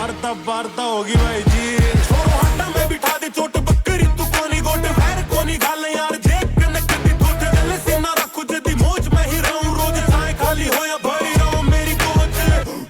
वार्ता होगी भाई जी। छोरो हट्टा में बिठा दे चोट बकरी तू कोनी गोट वैर कोनी गाल यार देख के नकदी ठोट गल सीना रखो जदी मौज में ही रहूं रोज चाय खाली हो या भरी रहूं मेरी कोच।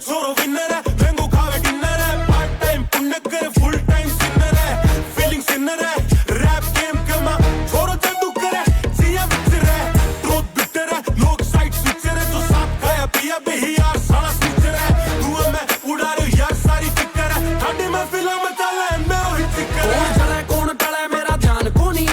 छोरो विनर है वेंगो खावे डिनर है पार्ट टाइम पुण्य करे फुल टाइम सिनर है फीलिंग सिनर है रैप गेम कमा छोरो जादू करे जिया विच रहे ट्रूथ बिटर है लोग साइड स्विचर है जो साथ खाया पिया बेही यार साला स्विचर है तू मैं उड़ा रही यार सारी फिकर है ठाडी में फिल्म चले मैं वही फिकर है। कौन चले कौन टले मेरा ध्यान कोनी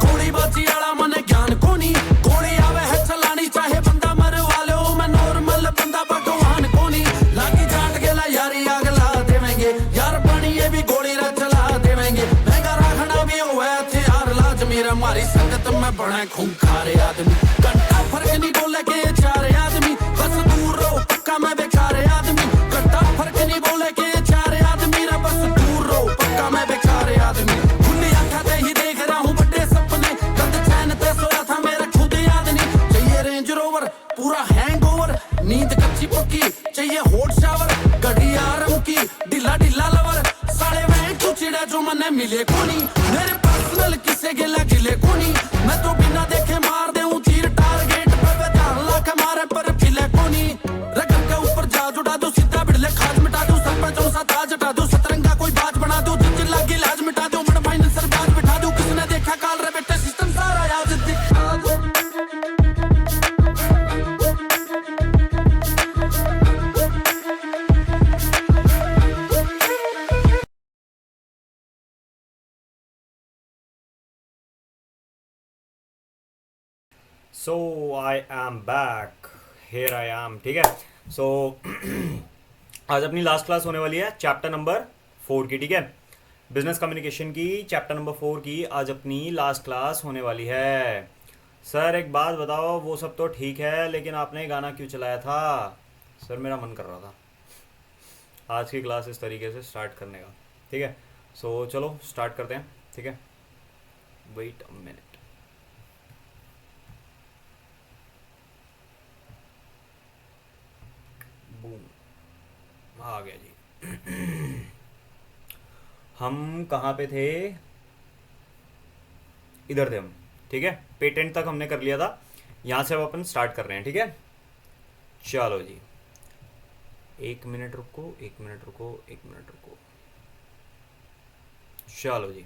गोली बाजी वाला मने ज्ञान कोनी गोली आवे है चलानी चाहे बंदा मरवा लो मैं नॉर्मल बंदा भगवान कोनी लागी जाट गेला यारी आग ला देवेंगे यार पानी ये भी गोली रा चला देवेंगे महंगा रखना भी होवे हथियार लाजमी रे मारी संगत में बड़े खूंखार आदमी घंटा फर्क नहीं बोले के चार आदमी बस दूर रहो पक्का मैं बेकार आदमी घंटा फर्क नहीं बोले के चार आदमी रे बस दूर रहो पक्का मैं बेकार आदमी खुली आंखों से ही देख रहा हूँ बड़े सपने गंद चैन पे सोया था मेरा खुद याद नहीं चाहिए रेंज रोवर पूरा हैंगओवर नींद कच्ची पक्की चाहिए हॉट शावर गड़ी आराम की ढीला ढीला लवर साले में कुचिड़ा जो मने मिले कोनी मेरे पर्सनल किसे गिला गिले कोनी मैं तो बिना देखे मार दे तीर टारगेट पे बेचार लाख मारे पर फिले कोनी रगड़ के ऊपर जा जुटा दो सीधा बिड़ले खाज मिटा दो सरपंचों सा ताज हटा दो सतरंगा कोई बाज बना दो जिंदगी लागी लाज मिटा दो मन फाइनल सरबाज बिठा दो किसने देखा काल रे बेटे सिस्टम सारा याद दिखा दो। So I am back here I am ठीक है। सो आज अपनी लास्ट क्लास होने वाली है चैप्टर नंबर 4 की ठीक है। बिजनेस कम्युनिकेशन की चैप्टर नंबर 4 की आज अपनी लास्ट क्लास होने वाली है। सर एक बात बताओ वो सब तो ठीक है लेकिन आपने गाना क्यों चलाया था? सर मेरा मन कर रहा था आज की क्लास इस तरीके से स्टार्ट करने का ठीक है। सो चलो स्टार्ट करते हैं ठीक है। Wait a minute. बूम आ गया जी। हम कहाँ पे थे? इधर थे हम ठीक है। पेटेंट तक हमने कर लिया था। यहाँ से अब अपन स्टार्ट कर रहे हैं ठीक है। चलो जी 1 मिनट रुको 1 मिनट रुको 1 मिनट रुको। चलो जी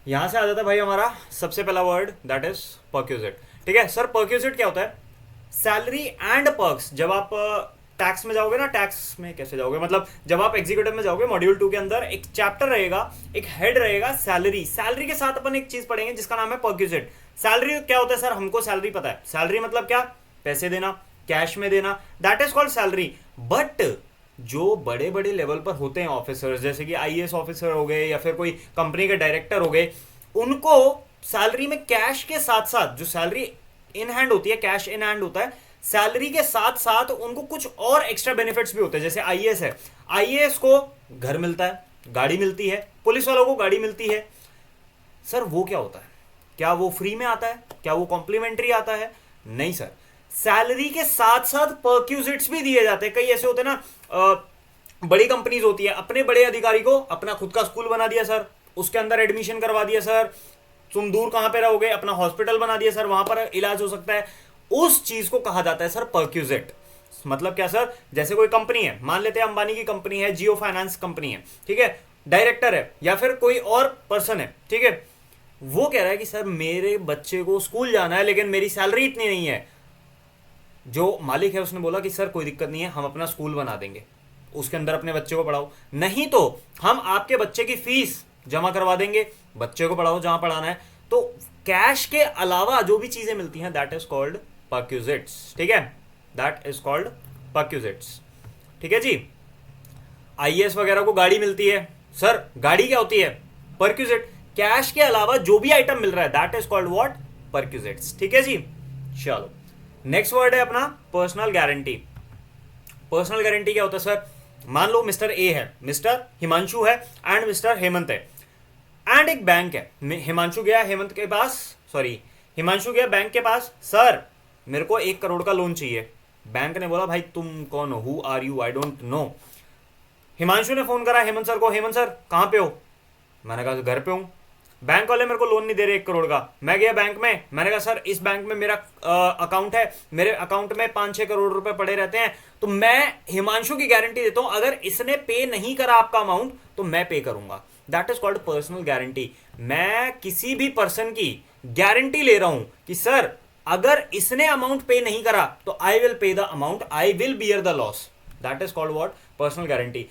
यहाँ से आ जाता है भाई हमारा सबसे पहला वर्ड दैट इज परक्यूजिट ठीक है। सर परक्यूजिट क्या होता है? Salary and perks. जब आप टैक्स में जाओगे ना, टैक्स में कैसे जाओगे मतलब जब आप एग्जीक्यूटिव में जाओगे मॉड्यूल 2 के अंदर एक चैप्टर रहेगा, एक हेड रहेगा सैलरी। सैलरी के साथ अपन एक चीज पढ़ेंगे जिसका नाम है परक्यूजिट। सैलरी क्या होता है सर? हमको सैलरी पता है। सैलरी मतलब क्या? पैसे देना, कैश में देना, that is called salary. But जो बड़े बड़े लेवल पर होते हैं ऑफिसर्स जैसे कि आईएएस ऑफिसर हो गए या फिर कोई कंपनी के डायरेक्टर हो गए, उनको सैलरी में कैश के साथ साथ जो सैलरी इन हैंड होती है, कैश इन हैंड होता है, सैलरी के साथ साथ उनको कुछ और एक्स्ट्रा बेनिफिट्स भी होते हैं। जैसे आईएएस है, आईएएस को घर मिलता है, गाड़ी मिलती है, पुलिस वालों को गाड़ी मिलती है। सर वो क्या होता है? क्या वो फ्री में आता है? क्या वो कॉम्प्लीमेंट्री आता है? नहीं सर, सैलरी के साथ साथ परक्यूजिट्स भी दिए जाते हैं। कई ऐसे होते हैं ना, बड़ी कंपनीज होती है, अपने बड़े अधिकारी को अपना खुद का स्कूल बना दिया सर, उसके अंदर एडमिशन करवा दिया सर। तुम दूर कहां पे रहोगे, अपना हॉस्पिटल बना दिया सर, वहां पर इलाज हो सकता है। उस चीज को कहा जाता है सर परक्यूजिट। मतलब क्या सर? जैसे कोई कंपनी है, मान लेते हैं अंबानी की कंपनी है, जियो फाइनेंस कंपनी है ठीक है, डायरेक्टर है या फिर कोई और पर्सन है ठीक है, वो कह रहा है कि सर मेरे बच्चे को स्कूल जाना है लेकिन मेरी सैलरी इतनी नहीं है। जो मालिक है उसने बोला कि सर कोई दिक्कत नहीं है, हम अपना स्कूल बना देंगे, उसके अंदर अपने बच्चे को पढ़ाओ, नहीं तो हम आपके बच्चे की फीस जमा करवा देंगे, बच्चे को पढ़ाओ जहां पढ़ाना है। तो कैश के अलावा जो भी चीजें मिलती हैं दैट इज कॉल्ड परक्यूजिट्स ठीक है, दैट इज कॉल्ड परक्यूजिट्स ठीक है जी। आईएएस वगैरह को गाड़ी मिलती है, सर गाड़ी क्या होती है? परक्यूजिट। कैश के अलावा जो भी आइटम मिल रहा है that is called what? Perquisites ठीक है जी। चलो नेक्स्ट वर्ड है अपना पर्सनल गारंटी। पर्सनल गारंटी क्या होता है सर? मान लो मिस्टर ए है, मिस्टर हिमांशु है एंड मिस्टर हेमंत है, एंड एक बैंक है। हिमांशु गया हेमंत के पास, सॉरी हिमांशु गया बैंक के पास, सर मेरे को 1 करोड़ का लोन चाहिए। बैंक ने बोला भाई तुम कौन हो, who are you, I don't know. Himanshu ने फोन करा हेमंत सर को, हेमंत सर कहां पे हो? मैंने कहा घर पे हूं। बैंक वाले मेरे को लोन नहीं दे रहे 1 करोड़ का। मैं गया बैंक में, मैंने कहा सर इस बैंक में मेरा अकाउंट है, मेरे अकाउंट में 5-6 करोड़ रुपए पड़े रहते हैं, तो मैं हिमांशु की गारंटी देता हूं अगर इसने पे नहीं करा आपका अमाउंट तो मैं पे करूंगा। That is called personal guarantee. मैं किसी भी पर्सन की गारंटी ले रहा हूं कि सर अगर इसने अमाउंट पे नहीं करा तो I will pay the amount, I will bear the loss. That is called what? Personal guarantee.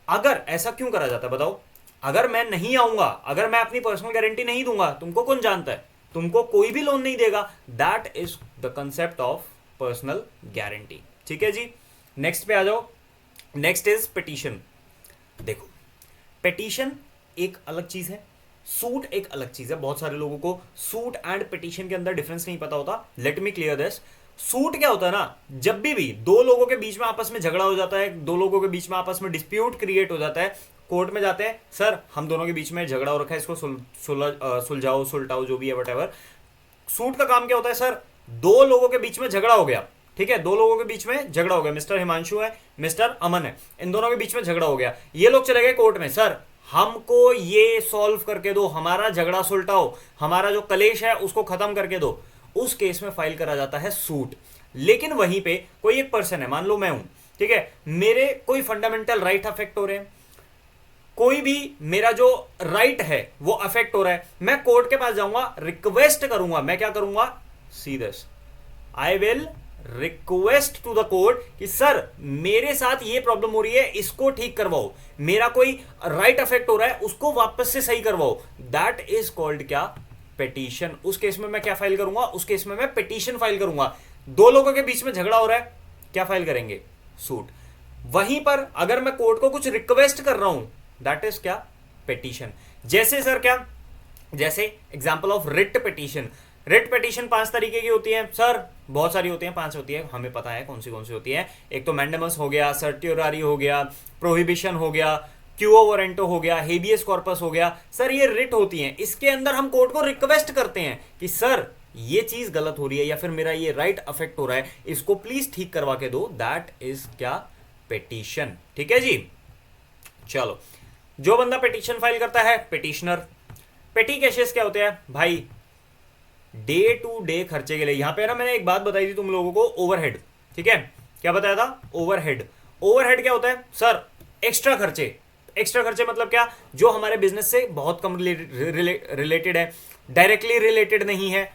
अगर ऐसा क्यों करा जाता है बताओ? अगर मैं नहीं आऊंगा, अगर मैं अपनी पर्सनल गारंटी नहीं दूंगा, तुमको कौन जानता है? तुमको कोई भी लोन नहीं देगा। That is the concept of personal guarantee. ठीक है जी, नेक्स्ट पे आ जाओ। Next is petition. देखो, पिटीशन एक अलग चीज है, सूट एक अलग चीज है। बहुत सारे लोगों को सूट एंड पिटीशन के अंदर डिफरेंस नहीं पता होता। Let me clear this. Suit क्या होता है ना, जब भी दो लोगों के बीच में आपस में झगड़ा हो जाता है, दो लोगों के बीच में आपस में डिस्प्यूट क्रिएट हो जाता है, कोर्ट में जाते हैं, सर हम दोनों के बीच में झगड़ा हो रखा है, इसको सुलझाओ सुलटाओ जो भी है वटेवर। सूट का काम क्या होता है? सर दो लोगों के बीच में झगड़ा हो गया, ठीक है, दो लोगों के बीच में झगड़ा हो गया, मिस्टर हिमांशु है, मिस्टर अमन है, इन दोनों के बीच में झगड़ा हो गया। ये लोग चले गए कोर्ट में, सर हमको ये सॉल्व करके दो, हमारा झगड़ा सुलटाओ, हमारा जो कलेश है उसको खत्म करके दो। उस केस में फाइल करा जाता है सूट। लेकिन वहीं पे कोई एक पर्सन है, मान लो मैं हूं, ठीक है, मेरे कोई फंडामेंटल राइट अफेक्ट हो रहे हैं, कोई भी मेरा जो राइट है वो अफेक्ट हो रहा है, मैं कोर्ट के पास जाऊंगा, रिक्वेस्ट करूंगा। मैं क्या करूंगा? See this, I will request to the court कि सर मेरे साथ ये प्रॉब्लम हो रही है, इसको ठीक करवाओ, मेरा कोई राइट अफेक्ट हो रहा है उसको वापस से सही करवाओ। दैट इज कॉल्ड क्या? पिटीशन। उस केस में मैं क्या फाइल करूंगा? उस केस में मैं पिटीशन फाइल करूंगा। दो लोगों के बीच में झगड़ा हो रहा है, क्या फाइल करेंगे? सूट। वहीं पर अगर मैं कोर्ट को कुछ रिक्वेस्ट कर रहा हूं, दैट इज क्या? पिटीशन। जैसे सर क्या? जैसे example of writ petition. Writ petition 5 तरीके की होती है सर, बहुत सारी होती है, 5 होती है, हमें पता है कौन सी होती है। एक तो मैंडेमस हो गया, सर्ट्योरारी हो गया, प्रोहिबिशन हो गया, क्यूओ वारंटो हो गया, हेबियस कॉर्पस हो गया। सर ये रिट होती हैं, इसके अंदर हम कोर्ट को रिक्वेस्ट करते हैं कि सर ये चीज गलत हो रही है या फिर मेरा ये राइट अफेक्ट हो रहा है, इसको प्लीज ठीक करवा के दो। दैट इज क्या? पिटीशन। ठीक है जी, चलो। जो बंदा पिटीशन फाइल करता है, पिटीशनर। पेटी कैशेस क्या होते हैं भाई? डे टू डे खर्चे के लिए। यहां पे ना मैंने एक बात बताई थी तुम लोगों को, ओवरहेड। ठीक है, क्या बताया था? ओवरहेड। ओवरहेड क्या होता है? सर एक्स्ट्रा खर्चे। एक्स्ट्रा खर्चे मतलब क्या? जो हमारे बिजनेस से बहुत कम रिलेटेड है, डायरेक्टली रिलेटेड नहीं है,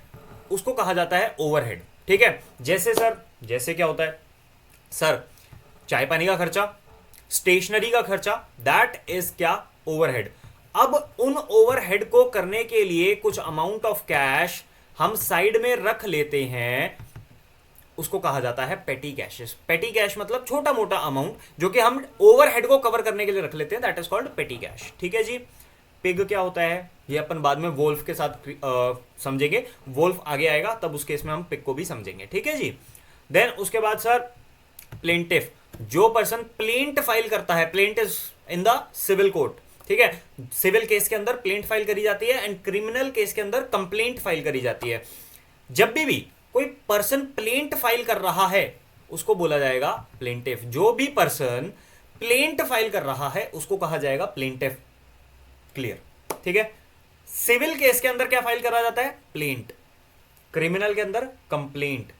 उसको कहा जाता है ओवरहेड। ठीक है, जैसे सर, जैसे क्या होता है सर? चाय पानी का खर्चा, स्टेशनरी का खर्चा, दैट इज क्या? ओवरहेड। अब उन ओवरहेड को करने के लिए कुछ अमाउंट ऑफ कैश हम साइड में रख लेते हैं, उसको कहा जाता है पेटी कैशेस। पेटी कैश मतलब छोटा मोटा अमाउंट जो कि हम ओवरहेड को कवर करने के लिए रख लेते हैं, दैट इज कॉल्ड पेटी कैश। ठीक है जी। पिग क्या होता है ये अपन बाद में वोल्फ के साथ समझेंगे, वोल्फ आगे आएगा तब उस केस में हम पिग को भी समझेंगे। ठीक है जी। देन उसके बाद सर प्लेंटिफ, जो पर्सन प्लेंट फाइल करता है, plaint is in the civil court. ठीक है, सिविल केस के अंदर प्लेंट फाइल करी जाती है एंड क्रिमिनल केस के अंदर कंप्लेंट फाइल करी जाती है। जब भी कोई पर्सन प्लेंट फाइल कर रहा है उसको बोला जाएगा प्लेंटिफ। जो भी पर्सन प्लेंट फाइल कर रहा है उसको कहा जाएगा प्लेंटिफ। क्लियर? ठीक है। सिविल केस के अंदर क्या फाइल करा जाता है? प्लेंट। क्रिमिनल के अंदर कंप्लेंट।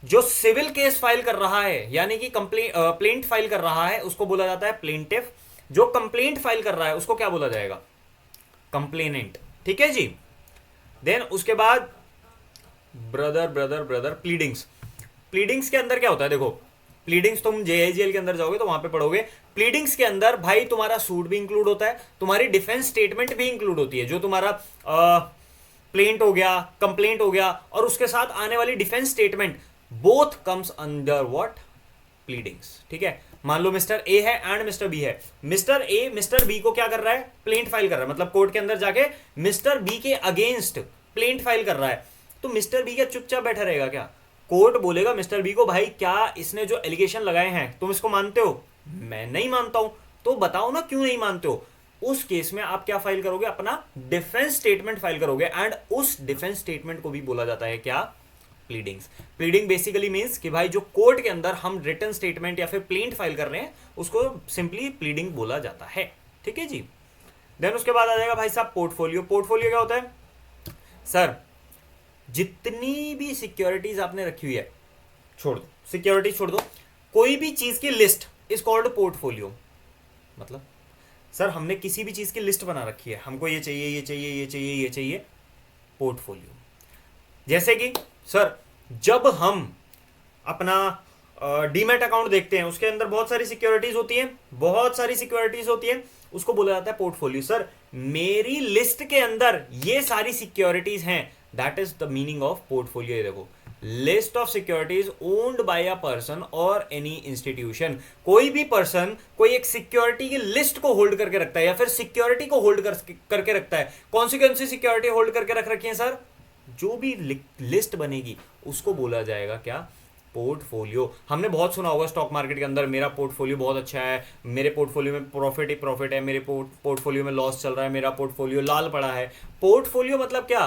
जो सिविल केस फाइल कर रहा है यानी कि प्लेंट फाइल कर रहा है उसको बोला जाता है प्लेंटिफ। जो कंप्लेंट फाइल कर रहा है उसको क्या बोला जाएगा? कंप्लेनेंट। ठीक है जी। देन उसके बाद brother brother brother pleadings. Pleadings के अंदर क्या होता है? देखो, प्लीडिंग्स तुम जेआईजीएल के अंदर जाओगे तो वहां पे पढ़ोगे। प्लीडिंग्स के अंदर भाई तुम्हारा सूट भी इंक्लूड होता है, तुम्हारी डिफेंस स्टेटमेंट भी इंक्लूड होती है। जो तुम्हारा प्लेंट हो गया, कंप्लेंट हो गया और उसके साथ आने वाली defence statement, both comes under what? Pleadings. ठीक है। मान लो मिस्टर ए है एंड मिस्टर बी है। मिस्टर ए मिस्टर बी को क्या कर रहा है? प्लेंट फाइल कर रहा है, मतलब कोर्ट के अंदर जाके मिस्टर बी के अगेंस्ट प्लेंट फाइल कर रहा है। तो मिस्टर बी क्या चुपचाप बैठा रहेगा क्या? कोर्ट बोलेगा मिस्टर बी को, भाई क्या इसने जो एलिगेशन लगाए हैं तुम इसको मानते हो? मैं नहीं मानता हूं। तो बताओ ना क्यों नहीं मानते हो? उस केस में आप क्या फाइल करोगे? अपना डिफेंस स्टेटमेंट फाइल करोगे एंड उस डिफेंस स्टेटमेंट को भी बोला जाता है क्या? प्लीडिंग्स। प्लीडिंग बेसिकली मीन्स कि भाई जो कोर्ट के अंदर हम रिटन स्टेटमेंट या फिर प्लेंट फाइल कर रहे हैं उसको सिंपली प्लीडिंग बोला जाता है। ठीक है जी। देन उसके बाद आ जाएगा भाई साहब पोर्टफोलियो। पोर्टफोलियो क्या होता है? सर जितनी भी सिक्योरिटीज आपने रखी हुई है छोड़ दो, सिक्योरिटी छोड़ दो, कोई भी चीज की लिस्ट इज कॉल्ड पोर्टफोलियो। मतलब सर हमने किसी भी चीज की लिस्ट बना रखी है, हमको ये चाहिए ये चाहिए ये चाहिए ये चाहिए, पोर्टफोलियो। जैसे कि सर जब हम अपना डीमैट अकाउंट देखते हैं उसके अंदर बहुत सारी सिक्योरिटीज होती हैं, बहुत सारी सिक्योरिटीज होती हैं, उसको बोला जाता है पोर्टफोलियो। सर मेरी लिस्ट के अंदर ये सारी सिक्योरिटीज हैं, that is the meaning of portfolio. ये देखो, list of securities owned by a person और एनी इंस्टीट्यूशन। कोई भी पर्सन कोई एक सिक्योरिटी की लिस्ट को होल्ड करके रखता है या फिर सिक्योरिटी को होल्ड करके रखता है। कौन सी सिक्योरिटी होल्ड करके रख रखी है सर? जो भी लिस्ट बनेगी उसको बोला जाएगा क्या? पोर्टफोलियो। हमने बहुत सुना होगा स्टॉक मार्केट के अंदर मेरा पोर्टफोलियो बहुत अच्छा है, मेरे पोर्टफोलियो में प्रॉफिट ही प्रॉफिट है, मेरे पोर्टफोलियो में लॉस चल रहा है, मेरा पोर्टफोलियो लाल पड़ा है। पोर्टफोलियो मतलब क्या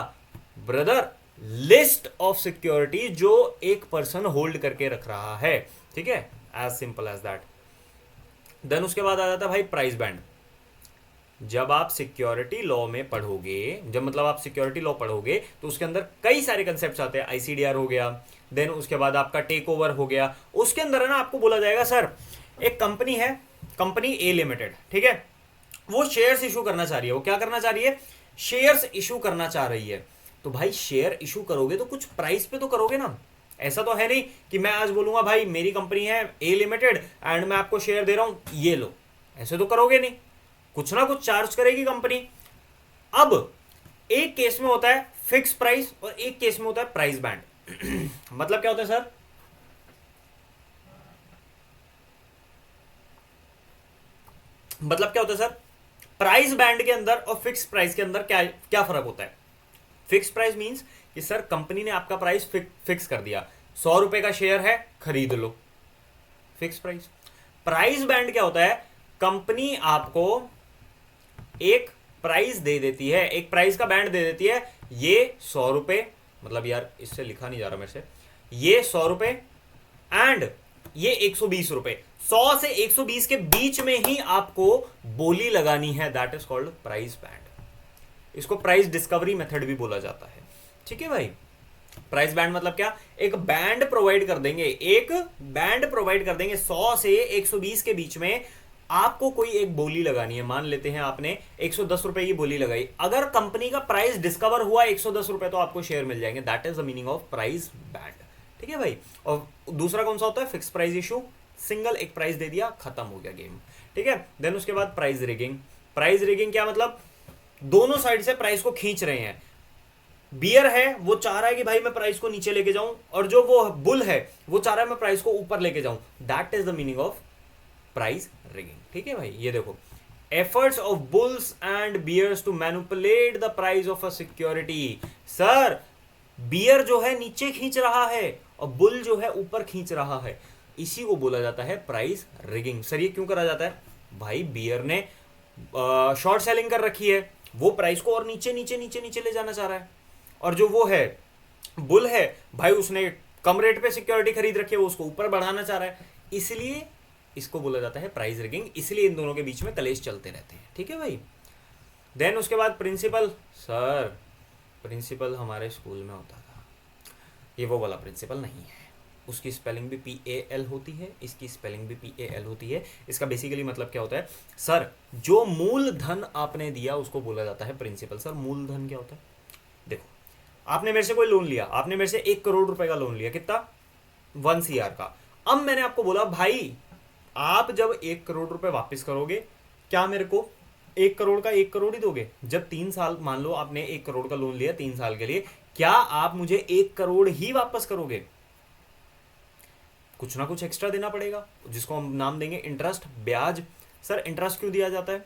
ब्रदर? लिस्ट ऑफ सिक्योरिटी जो एक पर्सन होल्ड करके रख रहा है। ठीक है, as simple as that. Then उसके बाद आ जाता है भाई प्राइस बैंड। जब आप सिक्योरिटी लॉ में पढ़ोगे, जब मतलब आप सिक्योरिटी लॉ पढ़ोगे तो उसके अंदर कई सारे कंसेप्ट आते हैं। आईसीडीआर हो गया, देन उसके बाद आपका टेक ओवर हो गया। उसके अंदर है ना आपको बोला जाएगा सर एक कंपनी है, कंपनी ए लिमिटेड, ठीक है, वो शेयर्स इशू करना चाह रही है। वो क्या करना चाह रही है? शेयर्स इशू करना चाह रही है। तो भाई शेयर इशू करोगे तो कुछ प्राइस पे तो करोगे ना। ऐसा तो है नहीं कि मैं आज बोलूंगा भाई मेरी कंपनी है ए लिमिटेड एंड मैं आपको शेयर दे रहा हूं, ये लो। ऐसे तो करोगे नहीं, कुछ ना कुछ चार्ज करेगी कंपनी। अब एक केस में होता है फिक्स प्राइस और एक केस में होता है प्राइस बैंड। मतलब क्या होता है सर? मतलब क्या होता है सर? प्राइस बैंड के अंदर और फिक्स प्राइस के अंदर क्या क्या फर्क होता है? फिक्स प्राइस मींस कि सर कंपनी ने आपका प्राइस फिक्स कर दिया, 100 रुपए का शेयर है, खरीद लो, फिक्स प्राइस। प्राइस बैंड क्या होता है? कंपनी आपको एक प्राइस दे देती है, एक प्राइस का बैंड दे देती है, ये 100 रुपए, मतलब यार इससे लिखा नहीं जा रहा मेरे से, ये 100 रुपए एंड ये 120 रुपए। 100 से 120 के बीच में ही आपको बोली लगानी है, that is called price band. इसको प्राइस डिस्कवरी मेथड भी बोला जाता है। ठीक है भाई। प्राइस बैंड मतलब क्या? एक बैंड प्रोवाइड कर देंगे, एक बैंड प्रोवाइड कर देंगे 100 से 120 के बीच में आपको कोई एक बोली लगानी है। मान लेते हैं आपने 110 रुपए की बोली लगाई, अगर कंपनी का प्राइस डिस्कवर हुआ 110 रुपए तो आपको शेयर मिल जाएंगे, that is the meaning of price band. ठीक है भाई। और दूसरा कौन सा होता है? Fix price issue. सिंगल एक प्राइस दे दिया, खत्म हो गया गेम। ठीक है। देन उसके बाद प्राइस रिगिंग। प्राइस रिगिंग क्या मतलब? दोनों साइड से प्राइस को खींच रहे हैं। बियर है वो चाह रहा है कि भाई मैं प्राइस को नीचे लेके जाऊं, और जो वो बुल है वो चाह रहा है मैं प्राइस को ऊपर लेके जाऊं, that is the meaning of price rigging. ठीक है भाई। ये देखो, efforts of bulls and bears to manipulate the price of a security. Sir bear जो है नीचे खींच रहा है और बुल जो है ऊपर खींच रहा है, इसी को बोला जाता है प्राइस रिगिंग। सर ये क्यों करा जाता है? भाई बियर ने शॉर्ट सेलिंग कर रखी है, वो प्राइस को और नीचे नीचे नीचे नीचे ले जाना चाह रहा है, और जो वो है बुल है भाई उसने कम रेट पे सिक्योरिटी खरीद रखी है, वो उसको ऊपर बढ़ाना चाह रहा है, इसलिए इसको बोला जाता है प्राइस रिगिंग। इसलिए इन दोनों के बीच में कलेश चलते रहते हैं। ठीक है भाई। देन उसके बाद प्रिंसिपल। सर प्रिंसिपल हमारे स्कूल में होता था, ये वो वाला प्रिंसिपल नहीं है, उसकी स्पेलिंग भी PAL होती है, इसकी स्पेलिंग भी PAL होती है। इसका बेसिकली मतलब क्या होता है? सर जो मूल धन आपने दिया उसको बोला जाता है प्रिंसिपल। सर मूल धन क्या होता है? देखो, आपने मेरे से कोई लोन लिया, आपने मेरे से 1 करोड़ रुपए का लोन लिया, कितना? 1 CR का। अब मैंने आपको बोला भाई आप जब 1 करोड़ रुपए वापस करोगे, क्या मेरे को 1 करोड़ का 1 करोड़ ही दोगे? जब 3 साल, मान लो आपने 1 करोड़ का लोन लिया 3 साल के लिए, क्या आप मुझे 1 करोड़ ही वापस करोगे? कुछ ना कुछ एक्स्ट्रा देना पड़ेगा, जिसको हम नाम देंगे इंटरेस्ट, ब्याज। सर इंटरेस्ट क्यों दिया जाता है?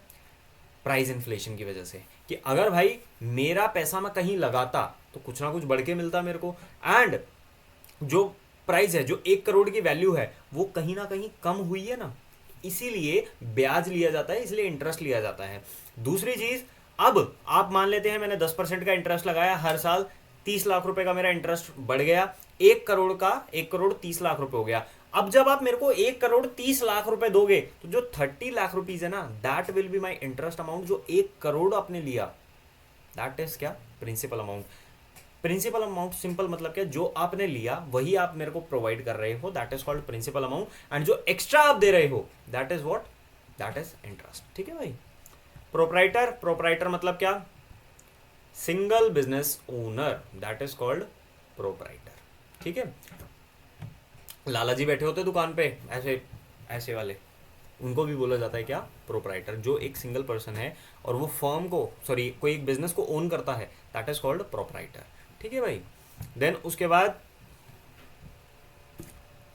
प्राइस इन्फ्लेशन की वजह से, कि अगर भाई मेरा पैसा मैं कहीं लगाता तो कुछ ना कुछ बढ़ के मिलता मेरे को, एंड जो प्राइस है, जो 1 करोड़ की वैल्यू है, वो कहीं ना कहीं कम हुई है ना, इसीलिए ब्याज लिया जाता है, इसलिए इंटरेस्ट लिया जाता है। दूसरी चीज, अब आप मान लेते हैं मैंने 10% का इंटरेस्ट लगाया हर साल, 30 लाख रुपए का मेरा इंटरेस्ट बढ़ गया, 1 करोड़ 30 लाख रुपए हो गया। अब जब आप मेरे को 1 करोड़ 30 लाख रुपए दोगे तो जो 30 लाख रुपीज है ना, that will be my interest amount. जो 1 करोड़ आपने लिया, दैट इज क्या, principal amount. Principal amount simple मतलब क्या, जो आपने लिया वही आप मेरे को प्रोवाइड कर रहे हो, that is called principal amount. And जो एक्स्ट्रा आप दे रहे हो, that is what, that is interest. ठीक है भाई। प्रोपराइटर, प्रोपराइटर मतलब क्या, single business owner, that is called proprietor. ठीक है। लाला जी बैठे होते दुकान पे, ऐसे ऐसे वाले, उनको भी बोला जाता है क्या, प्रोपराइटर। जो एक सिंगल पर्सन है और वो फर्म को, सॉरी कोई एक बिजनेस को ओन करता है, दैट इज कॉल्ड प्रोपराइटर। ठीक है भाई। देन उसके बाद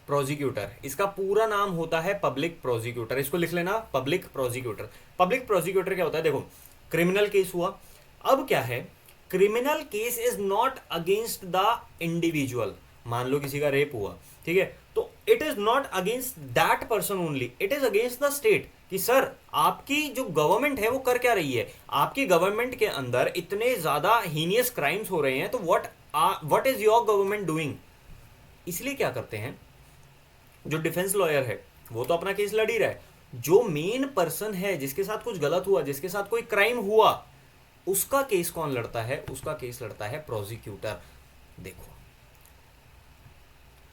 प्रोसिक्यूटर, इसका पूरा नाम होता है पब्लिक प्रोसिक्यूटर। इसको लिख लेना, पब्लिक प्रोसिक्यूटर। पब्लिक प्रोसिक्यूटर क्या होता है, देखो क्रिमिनल केस हुआ, अब क्या है, criminal case is not against the individual. मान लो किसी का रेप हुआ, ठीक है, तो it is not against that person only, it is against the state. कि सर आपकी जो गवर्नमेंट है वो कर क्या रही है, आपकी गवर्नमेंट के अंदर इतने ज्यादा हीनियस क्राइम्स हो रहे हैं, तो what is your government doing. इसलिए क्या करते हैं, जो डिफेंस लॉयर है वो तो अपना केस लड़ ही रहा है, जो मेन पर्सन है जिसके साथ कुछ गलत हुआ, जिसके साथ कोई क्राइम हुआ, उसका केस कौन लड़ता है, उसका केस लड़ता है प्रोसिक्यूटर। देखो,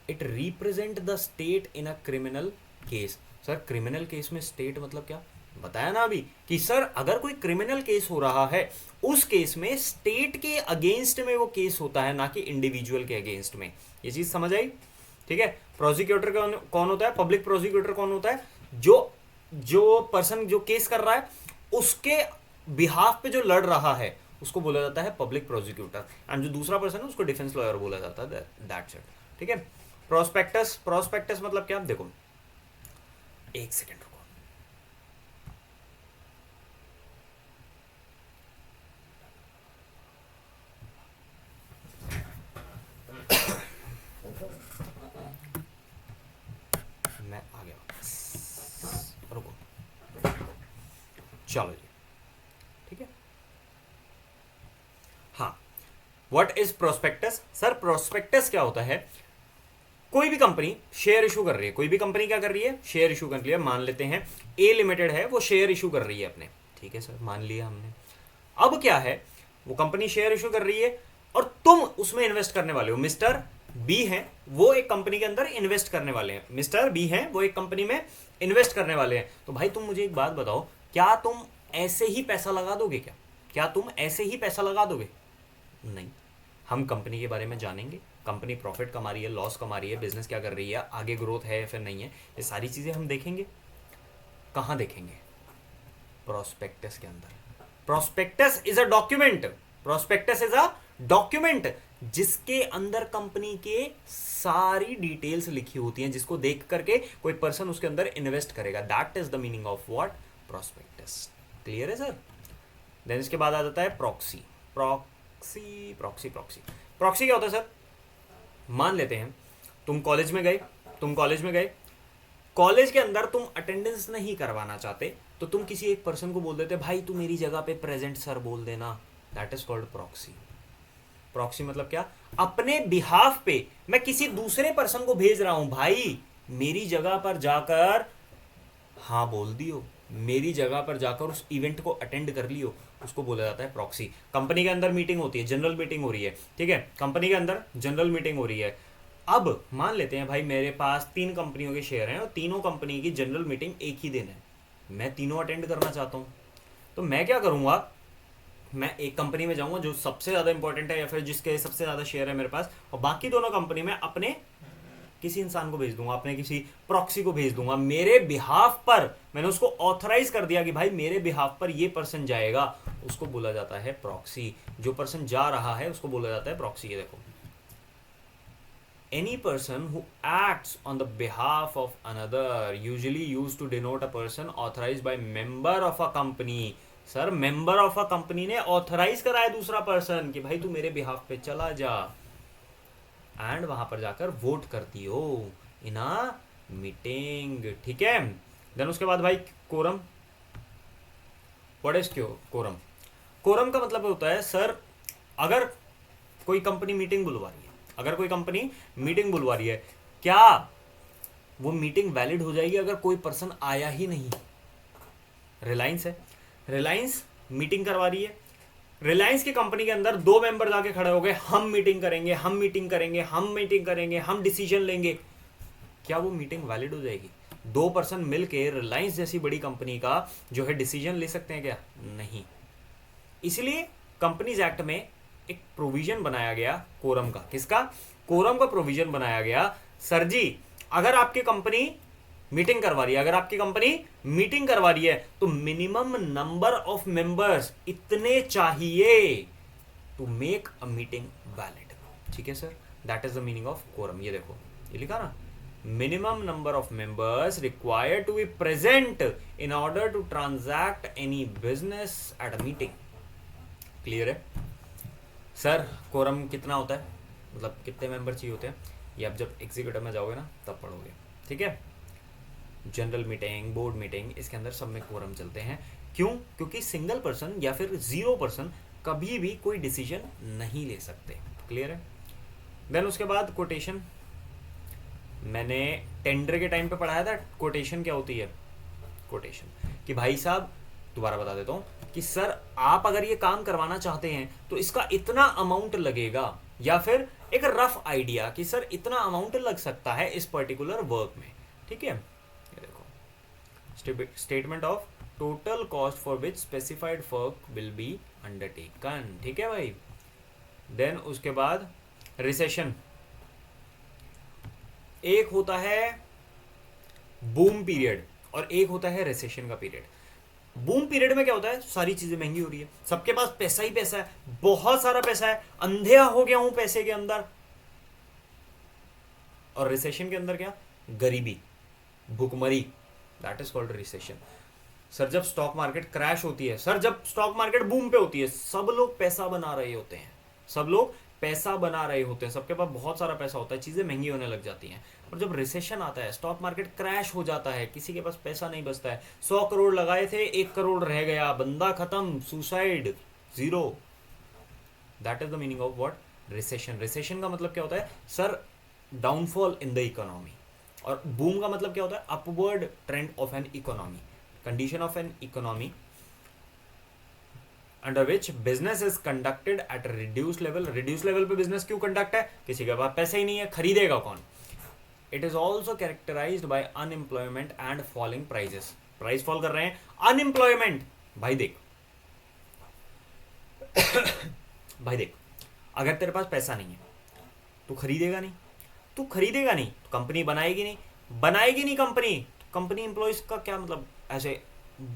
it represent the state in a criminal case. Sir criminal case में स्टेट मतलब क्या, बताया ना अभी कि सर अगर कोई क्रिमिनल केस हो रहा है, उस केस में स्टेट के अगेंस्ट में वो केस होता है, ना कि इंडिविजुअल के अगेंस्ट में। ये चीज समझ आई। ठीक है। प्रोसिक्यूटर कौन होता है, पब्लिक प्रोसिक्यूटर कौन होता है, जो पर्सन जो केस कर रहा है उसके बिहाफ पे जो लड़ रहा है उसको बोला जाता है पब्लिक प्रोसिक्यूटर। एंड जो दूसरा पर्सन है उसको डिफेंस लॉयर बोला जाता है, दैट्स इट। ठीक है। प्रोस्पेक्टस, प्रोस्पेक्टस मतलब क्या, देखो एक सेकेंड रुको, मैं आ गया वापस, रुको, चलो जी। ठीक है। हाँ, what is prospectus. Sir prospectus क्या होता है, कोई भी कंपनी शेयर इशू कर रही है, कोई भी कंपनी क्या कर रही है, शेयर इशू कर रही है। मान लेते हैं ए लिमिटेड है, वो शेयर इशू कर रही है अपने, ठीक है सर, मान लिया हमने। अब क्या है, वो कंपनी शेयर इशू कर रही है और तुम उसमें इन्वेस्ट करने वाले हो। मिस्टर बी हैं, वो एक कंपनी के अंदर इन्वेस्ट करने वाले हैं, मिस्टर बी हैं, वो एक कंपनी में इन्वेस्ट करने वाले हैं। तो भाई तुम मुझे एक बात बताओ, क्या तुम ऐसे ही पैसा लगा दोगे, क्या तुम ऐसे ही पैसा लगा दोगे? नहीं, हम कंपनी के बारे में जानेंगे, कंपनी प्रॉफिट कमा रही है, लॉस कमा रही है, बिजनेस क्या कर रही है, आगे ग्रोथ है या फिर नहीं है, ये सारी चीजें हम देखेंगे। कहां देखेंगे? प्रोस्पेक्टस के अंदर। Prospectus is a document, prospectus is a document जिसके अंदर कंपनी के सारी डिटेल्स लिखी होती हैं, जिसको देख करके कोई पर्सन उसके अंदर इन्वेस्ट करेगा। That is the meaning of what, prospectus. Clear है सर? देन इसके बाद आ जाता है proxy. Proxy proxy proxy proxy क्या होता है सर? मान लेते हैं तुम कॉलेज में गए, कॉलेज के अंदर तुम अटेंडेंस नहीं करवाना चाहते, तो तुम किसी एक पर्सन को बोल देते, भाई तू मेरी जगह पे प्रेजेंट सर बोल देना। That is called proxy. Proxy मतलब क्या? अपने बिहाफ पे मैं किसी दूसरे पर्सन को भेज रहा हूं, भाई मेरी जगह पर जाकर हाँ बोल दियो, मेरी जगह पर जाकर उस इवेंट को अटेंड कर लियो, उसको बोला जाता है प्रॉक्सी। कंपनी के अंदर मीटिंग होती है, जनरल मीटिंग हो रही है, ठीक है, कंपनी के अंदर जनरल मीटिंग हो रही है। अब मान लेते हैं भाई मेरे पास 3 कंपनियों के शेयर हैं और तीनों कंपनी की जनरल मीटिंग एक ही दिन है, मैं तीनों अटेंड करना चाहता हूँ। तो मैं क्या करूँगा, मैं एक कंपनी में जाऊँगा जो सबसे ज़्यादा इंपॉर्टेंट है या फिर जिसके सबसे ज़्यादा शेयर है मेरे पास, और बाकी दोनों कंपनी में अपने किसी इंसान को भेज दूंगा, अपने किसी प्रॉक्सी को भेज दूंगा। मेरे बिहाफ पर मैंने उसको ऑथराइज कर दिया कि भाई मेरे बिहाफ पर ये पर्सन जाएगा, उसको बोला जाता है प्रॉक्सी। जो पर्सन जा रहा है उसको बोला जाता है प्रॉक्सी। ये देखो, any person who acts on the behalf of another usually used to denote a person authorized by member of a company। Sir member of a company ने ऑथराइज कराया दूसरा पर्सन कि भाई तू मेरे बिहाफ पे चला जा, एंड वहां पर जाकर वोट करती हो इन अ मीटिंग, ठीक है। देन उसके बाद भाई quorum. What is quorum? Quorum का मतलब होता है सर, अगर कोई कंपनी मीटिंग बुलवा रही है, अगर कोई कंपनी मीटिंग बुलवा रही है, क्या वो मीटिंग वैलिड हो जाएगी अगर कोई पर्सन आया ही नहीं? रिलायंस है, रिलायंस मीटिंग करवा रही है, रिलायंस की कंपनी के अंदर 2 मेंबर जाके खड़े हो गए, हम मीटिंग करेंगे, हम मीटिंग करेंगे, हम मीटिंग करेंगे, हम डिसीजन लेंगे, क्या वो मीटिंग वैलिड हो जाएगी? 2 पर्सन मिलके रिलायंस जैसी बड़ी कंपनी का जो है डिसीजन ले सकते हैं क्या? नहीं। इसलिए कंपनीज एक्ट में एक प्रोविजन बनाया गया कोरम का। किसका? कोरम का प्रोविजन बनाया गया। सर जी, अगर आपकी कंपनी मीटिंग करवा रही है, अगर आपकी कंपनी मीटिंग करवा रही है तो मिनिमम नंबर ऑफ मेंबर्स इतने चाहिए to make a meeting valid. ठीक है sir, that is the meaning of quorum. ये देखो, ये लिखा ना, minimum number of members required to be present in order to transact any business at a meeting. Clear है सर? कोरम कितना होता है, मतलब कितने मेंबर चाहिए होते हैं, ये आप जब एग्जीक्यूटिव में जाओगे ना तब पढ़ोगे। ठीक है, जनरल मीटिंग, बोर्ड मीटिंग, इसके अंदर सब में कोरम चलते हैं। क्यों? क्योंकि सिंगल पर्सन या फिर 0 पर्सन कभी भी कोई डिसीजन नहीं ले सकते। क्लियर है? देन उसके बाद कोटेशन, मैंने टेंडर के टाइम पे पढ़ाया था कोटेशन क्या होती है। कोटेशन कि भाई साहब, दोबारा बता देता हूँ कि सर आप अगर ये काम करवाना चाहते हैं तो इसका इतना अमाउंट लगेगा, या फिर एक रफ आइडिया कि सर इतना अमाउंट लग सकता है इस पर्टिकुलर वर्क में। ठीक है, ये देखो, statement of total cost for which specified work will be undertaken. ठीक है भाई। देन उसके बाद रिसेशन, एक होता है बूम पीरियड और एक होता है रिसेशन का पीरियड। बूम पीरियड में क्या होता है, सारी चीजें महंगी हो रही है, सबके पास पैसा ही पैसा है, बहुत सारा पैसा है, अंधेरा हो गया हूं पैसे के अंदर। और रिसेशन के अंदर क्या? गरीबी, भूखमरी, that is called recession. Sir जब स्टॉक मार्केट क्रैश होती है, सर जब स्टॉक मार्केट बूम पे होती है, सब लोग पैसा बना रहे होते हैं, सब लोग पैसा बना रहे होते हैं, सबके पास बहुत सारा पैसा होता है, चीजें महंगी होने लग जाती हैं। और जब रिसेशन आता है, स्टॉक मार्केट क्रैश हो जाता है, किसी के पास पैसा नहीं बचता है, 100 करोड़ लगाए थे, 1 करोड़ रह गया, बंदा खत्म, suicide, 0। That is the meaning of what? Recession. Recession का मतलब क्या होता है? Sir downfall in the economy. और बूम का मतलब क्या होता है? Upward trend of an economy, condition of an economy under which business is conducted at reduce level. Reduce level पे बिजनेस क्यों कंडक्ट है? किसी के पास पैसा ही नहीं है, खरीदेगा कौन? It is also characterized by unemployment and falling prices. Price fall कर रहे हैं, अनएम्प्लॉयमेंट। भाई देख भाई देख, अगर तेरे पास पैसा नहीं है तू खरीदेगा नहीं, तू खरीदेगा नहीं तो कंपनी बनाएगी नहीं, बनाएगी नहीं कंपनी, कंपनी एम्प्लॉयज का क्या मतलब? ऐसे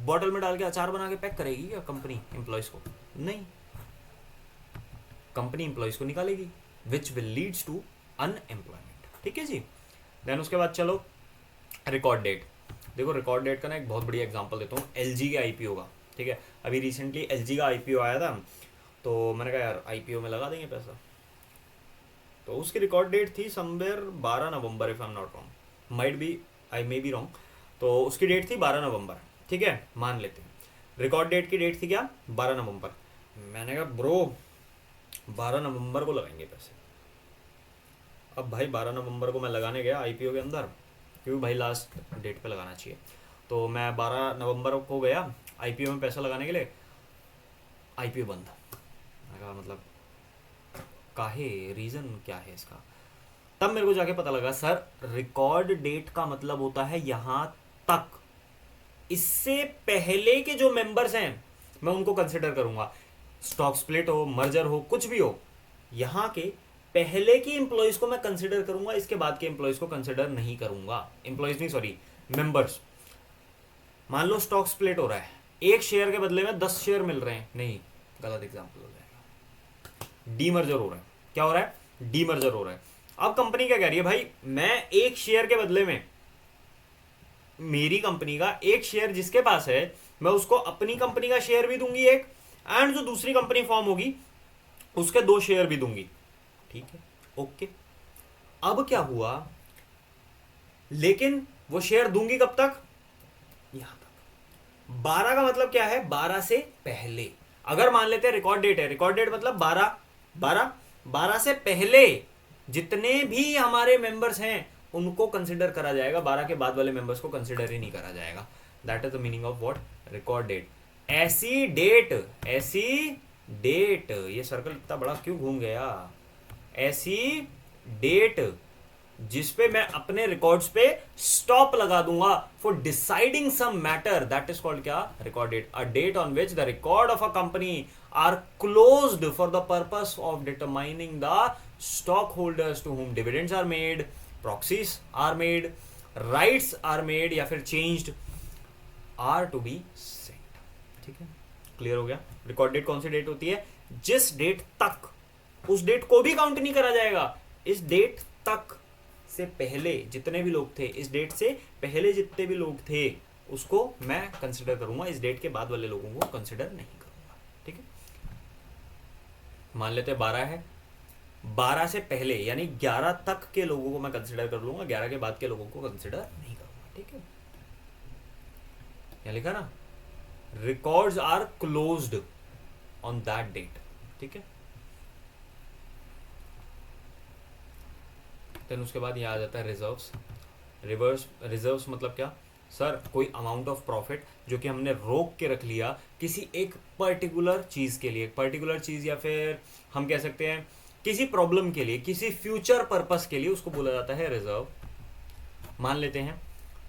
बॉटल में डाल के अचार बना के पैक करेगी क्या कंपनी एम्प्लॉयज को? नहीं, कंपनी एम्प्लॉयज को निकालेगी, which will leads to unemployment. ठीक है जी। देन उसके बाद चलो रिकॉर्ड डेट। देखो रिकॉर्ड डेट का ना एक बहुत बढ़िया एग्जांपल देता हूँ, एलजी के आईपीओ का। ठीक है, अभी रिसेंटली एलजी का आईपीओ आया था, तो मैंने कहा यार आईपीओ में लगा देंगे पैसा, तो उसकी रिकॉर्ड डेट थी somewhere 12 November, if I am not wrong, might be, I may be wrong. तो उसकी डेट थी 12 नवंबर। ठीक है, मान लेते हैं रिकॉर्ड डेट की डेट थी क्या? 12 नवंबर। मैंने कहा ब्रो 12 नवंबर को लगाएंगे पैसे। अब भाई 12 नवंबर को मैं लगाने गया आईपीओ के अंदर, क्योंकि भाई लास्ट डेट पे लगाना चाहिए, तो मैं 12 नवंबर को गया आईपीओ में पैसा लगाने के लिए, आईपीओ बंद। मैं कहा मतलब काहे, रीज़न क्या है इसका? तब मेरे को जाके पता लगा सर रिकॉर्ड डेट का मतलब होता है यहाँ तक, इससे पहले के जो मेंबर्स हैं मैं उनको कंसिडर करूंगा, स्टॉक स्प्लिट हो, मर्जर हो, कुछ भी हो, यहाँ के पहले की एम्प्लॉयज को मैं कंसिडर करूंगा, इसके बाद के एम्प्लॉयज को कंसिडर नहीं करूंगा। एम्प्लॉयज नहीं, सॉरी, मेंबर्स। मान लो स्टॉक स्प्लिट हो रहा है, 1 शेयर के बदले में 10 शेयर मिल रहे हैं, नहीं गलत एग्जांपल हो जाएगा। डीमर्जर हो रहा है, क्या हो रहा है? डीमर्जर हो रहा है। अब कंपनी क्या कह रही है, भाई मैं 1 शेयर के बदले में, मेरी कंपनी का 1 शेयर जिसके पास है मैं उसको अपनी कंपनी का शेयर भी दूंगी 1, एंड जो दूसरी कंपनी फॉर्म होगी उसके 2 शेयर भी दूंगी। ठीक है, ओके। अब क्या हुआ, लेकिन वो शेयर दूंगी कब तक? यहां तक। 12 का मतलब क्या है? 12 से पहले। अगर मान लेते हैं रिकॉर्ड डेट है, रिकॉर्ड डेट मतलब 12 से पहले जितने भी हमारे मेंबर्स हैं उनको कंसिडर करा जाएगा, 12 के बाद वाले मेंबर्स को कंसिडर ही नहीं करा जाएगा। That is the meaning of what, record date. ऐसी डेट, ये सर्कल इतना बड़ा क्यों घूम गया, ऐसी डेट जिस पे मैं अपने रिकॉर्ड्स पे स्टॉप लगा दूंगा for deciding some matter, that is called क्या, record date. A date on which the record of a company are closed for the purpose of determining the stock holders to whom dividends are made, proxies are made, rights are made या फिर changed, are to be sent. ठीक है, clear हो गया। Record date कौन सी date होती है, जिस डेट तक, उस डेट को भी काउंट नहीं करा जाएगा, इस डेट तक से पहले जितने भी लोग थे, इस डेट से पहले जितने भी लोग थे उसको मैं कंसिडर करूंगा, इस डेट के बाद वाले लोगों को कंसिडर नहीं करूंगा। ठीक है, मान लेते हैं 12 है, 12 से पहले यानी 11 तक के लोगों को मैं कंसिडर कर लूंगा, 11 के बाद के लोगों को कंसिडर नहीं करूंगा। ठीक है, यहाँ लिखा ना, records are closed on that date. ठीक है, देन उसके बाद यहाँ आ जाता है रिजर्व्स। रिजर्व्स मतलब क्या सर, कोई अमाउंट ऑफ प्रॉफिट जो कि हमने रोक के रख लिया किसी एक पर्टिकुलर चीज के लिए, पर्टिकुलर चीज या फिर हम कह सकते हैं किसी प्रॉब्लम के लिए, किसी फ्यूचर पर्पस के लिए, उसको बोला जाता है रिजर्व। मान लेते हैं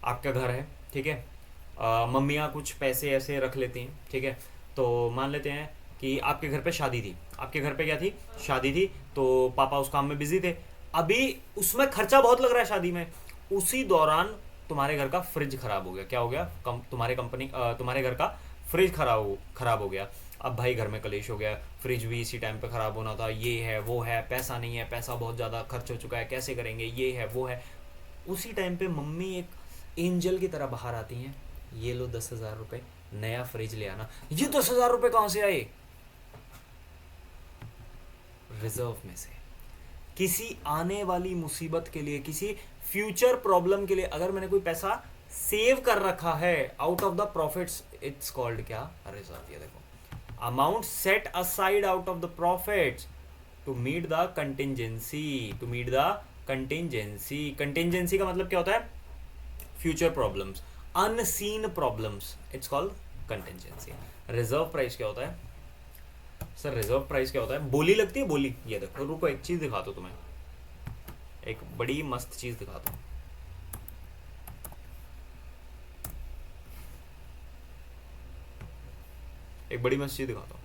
आपका घर है, ठीक है, मम्मियाँ कुछ पैसे ऐसे रख लेती हैं। ठीक है, तो मान लेते हैं कि आपके घर पे शादी थी, आपके घर पे क्या थी, शादी थी, तो पापा उस काम में बिजी थे, अभी उसमें खर्चा बहुत लग रहा है शादी में, उसी दौरान तुम्हारे घर का फ्रिज खराब हो गया। क्या हो गया, तुम्हारे घर का फ्रिज खराब हो गया। अब भाई घर में कलेश हो गया, फ्रिज भी इसी टाइम पे खराब होना था, ये है वो है, पैसा नहीं है, पैसा बहुत ज़्यादा खर्च हो चुका है, कैसे करेंगे, ये है वो है। उसी टाइम पे मम्मी एक एंजल की तरह बाहर आती हैं, ये लो 10,000 रुपये, नया फ्रिज ले आना। ये 10,000 रुपये कहाँ से आए, रिजर्व में से। किसी आने वाली मुसीबत के लिए, किसी फ्यूचर प्रॉब्लम के लिए अगर मैंने कोई पैसा सेव कर रखा है out of the profits, it's called क्या, रिजर्व। ये देखो, amount set aside out of the profits to meet the contingency, to meet the contingency. Contingency का मतलब क्या होता है, future problems, unseen problems, it's called contingency. Reserve price क्या होता है सर, रिजर्व प्राइस क्या होता है, बोली लगती है, बोली। ये देखो, रुको एक चीज दिखाता हूं तुम्हें, एक बड़ी मस्त चीज दिखाता हूं। एक बड़ी मस्त चीज दिखाता हूं।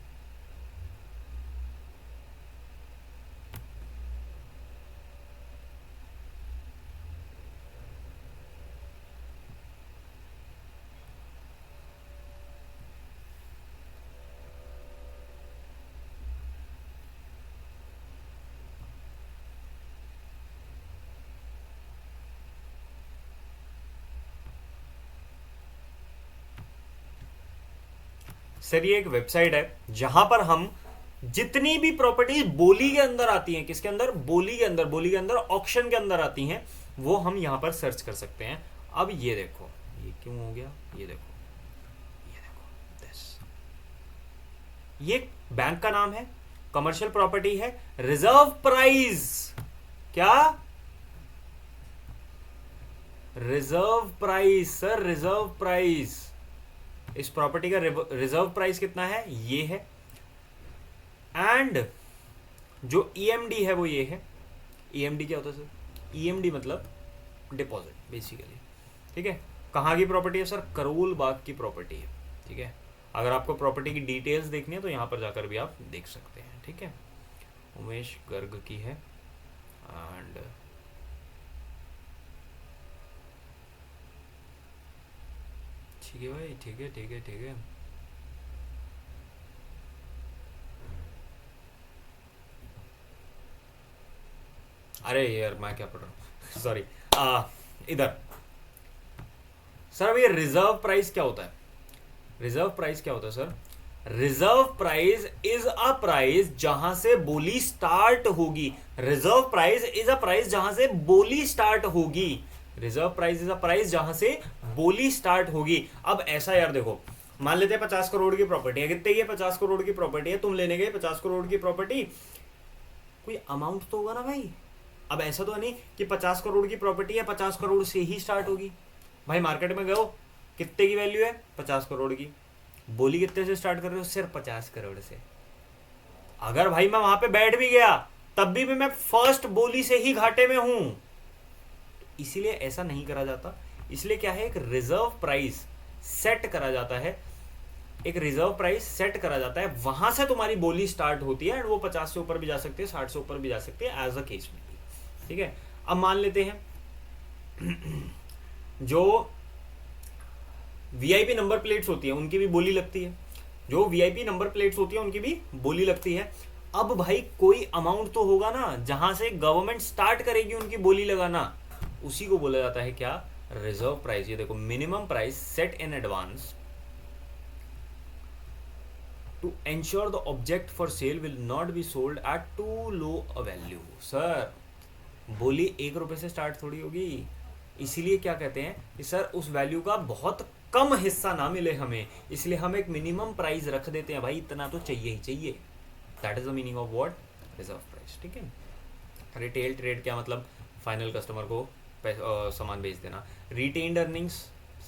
सर ये एक वेबसाइट है जहां पर हम जितनी भी प्रॉपर्टीज बोली के अंदर आती हैं, किसके अंदर, बोली के अंदर, बोली के अंदर, ऑक्शन के अंदर आती हैं, वो हम यहां पर सर्च कर सकते हैं। अब ये देखो, ये क्यों हो गया, ये देखो, ये देखो दिस, ये बैंक का नाम है, कमर्शियल प्रॉपर्टी है, रिजर्व प्राइस, क्या, reserve price sir, reserve price. इस प्रॉपर्टी का रिजर्व प्राइस कितना है, ये है, एंड जो ईएमडी है वो ये है। ईएमडी क्या होता है सर, ईएमडी मतलब डिपॉजिट बेसिकली। ठीक है, कहाँ की प्रॉपर्टी है सर, करोल बाग की प्रॉपर्टी है। ठीक है, अगर आपको प्रॉपर्टी की डिटेल्स देखनी है तो यहाँ पर जाकर भी आप देख सकते हैं। ठीक है, उमेश गर्ग की है, एंड ठीक है भाई, ठीक है ठीक है ठीक है। अरे यार मैं क्या पढ़ रहा हूँ, सॉरी। इधर सर, अब ये रिजर्व प्राइस क्या होता है, रिजर्व प्राइस क्या होता है sir, reserve price is a price जहां से बोली स्टार्ट होगी। Reserve price is a price जहां से बोली स्टार्ट होगी। Reserve price is a price जहां से बोली स्टार्ट होगी। अब ऐसा यार देखो, मान लेते हैं 50 करोड़ की प्रॉपर्टी है, कितने की है, 50 करोड़ की प्रॉपर्टी है, तुम लेने गए 50 करोड़ की प्रॉपर्टी, कोई अमाउंट तो होगा ना भाई, अब ऐसा तो नहीं कि 50 करोड़ की प्रॉपर्टी है 50 करोड़ से ही स्टार्ट होगी। भाई मार्केट में गए, कितने की वैल्यू है 50 करोड़ की, बोली कितने से स्टार्ट कर रहे हो, सिर्फ 50 करोड़ से। अगर भाई मैं वहां पे बैठ भी गया तब भी मैं फर्स्ट बोली से ही घाटे में हूं। इसीलिए ऐसा नहीं करा जाता। इसलिए क्या है, एक रिजर्व प्राइस सेट करा जाता है, एक रिजर्व प्राइस सेट करा जाता है, वहां से तुम्हारी बोली स्टार्ट होती है। एंड वो 50 से ऊपर भी जा सकती है, 60 से ऊपर भी जा सकती है, एज अ केस में। ठीक है, अब मान लेते हैं जो वीआईपी नंबर प्लेट्स होती है उनकी भी बोली लगती है, जो वीआईपी नंबर प्लेट्स होती है उनकी भी बोली लगती है। अब भाई कोई अमाउंट तो होगा ना जहां से गवर्नमेंट स्टार्ट करेगी उनकी बोली लगाना, उसी को बोला जाता है क्या, रिजर्व प्राइस। ये देखो, minimum price set in advance to ensure the object for sale will not be sold at too low a value. Sir बोली 1 रुपए से स्टार्ट थोड़ी होगी, इसीलिए क्या कहते हैं कि सर उस वैल्यू का बहुत कम हिस्सा ना मिले हमें, इसलिए हम एक मिनिमम प्राइस रख देते हैं, भाई इतना तो चाहिए ही चाहिए। That is the meaning of what, reserve price. ठीक है, रिटेल ट्रेड क्या मतलब, फाइनल कस्टमर को सामान बेच देना। Retained earnings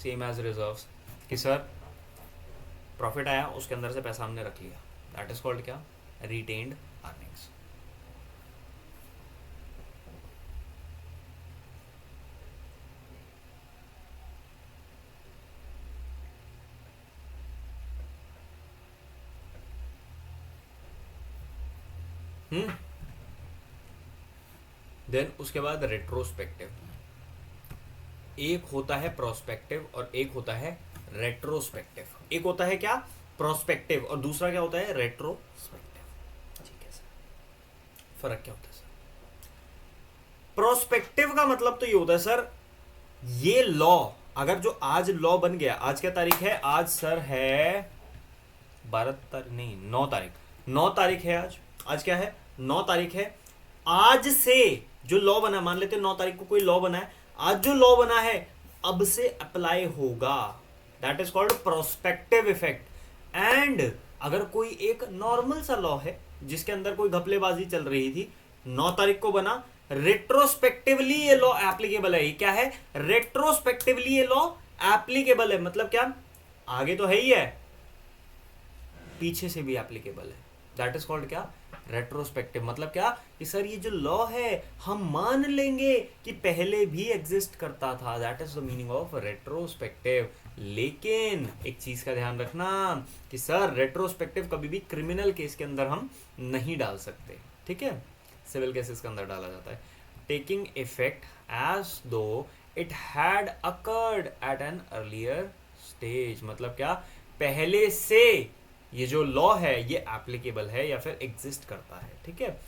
same as reserves, कि सर प्रॉफिट आया उसके अंदर से पैसा हमने रख लिया, दैट इज कॉल्ड क्या, रिटेन्ड अर्निंग्स। देन उसके बाद रेट्रोस्पेक्टिव। एक होता है प्रोस्पेक्टिव और एक होता है रेट्रोस्पेक्टिव। एक होता है क्या, प्रोस्पेक्टिव, और दूसरा क्या होता है, रेट्रोस्पेक्टिव। ठीक है सर, फर्क क्या होता है सर? प्रोस्पेक्टिव का मतलब तो ये होता है सर, ये लॉ अगर जो आज लॉ बन गया, आज क्या तारीख है, आज सर है 12 तारीख नहीं 9 तारीख, 9 तारीख है आज। आज क्या है, 9 तारीख है। आज से जो लॉ बना, मान लेते हैं 9 तारीख को कोई लॉ बना है, आज जो लॉ बना है अब से अप्लाई होगा, that is called prospective effect. And अगर कोई एक नॉर्मल सा लॉ है जिसके अंदर कोई घपलेबाजी चल रही थी, 9 तारीख को बना, रेट्रोस्पेक्टिवली ये लॉ एप्लीकेबल है। क्या है, रेट्रोस्पेक्टिवली ये लॉ एप्लीकेबल है। मतलब क्या, आगे तो है ही है, पीछे से भी एप्लीकेबल है, दैट इज कॉल्ड क्या, रेट्रोस्पेक्टिव। मतलब क्या कि सर ये जो लॉ है हम मान लेंगे कि पहले भी एग्जिस्ट करता था, that is the meaning of retrospective. लेकिन एक चीज का ध्यान रखना कि सर रेट्रोस्पेक्टिव कभी भी क्रिमिनल केस के अंदर हम नहीं डाल सकते। ठीक है, सिविल केसेस के अंदर डाला जाता है। Taking effect as though it had occurred at an earlier stage. मतलब क्या, पहले से ये जो लॉ है ये एप्लीकेबल है या फिर एग्जिस्ट करता है। ठीक है,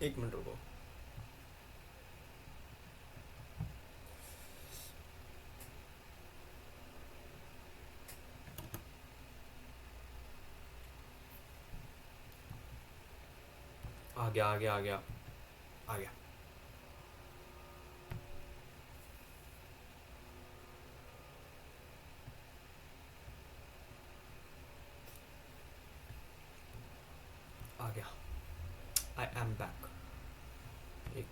एक मिनट रुको। आ गया आ गया आ गया आ गया। आ गया, आई एम बैक। एक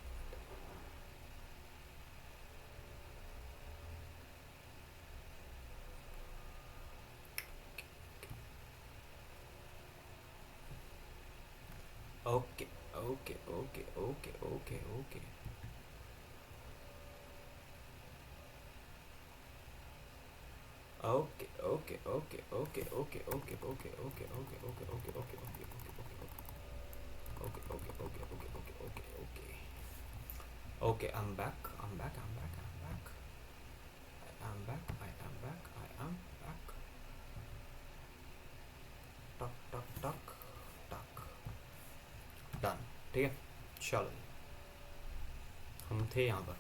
okay okay okay okay okay okay okay okay okay okay okay okay okay okay okay okay okay okay okay okay, I'm back. I am back. टक डन। ठीक है, चलो हम थे यहाँ पर।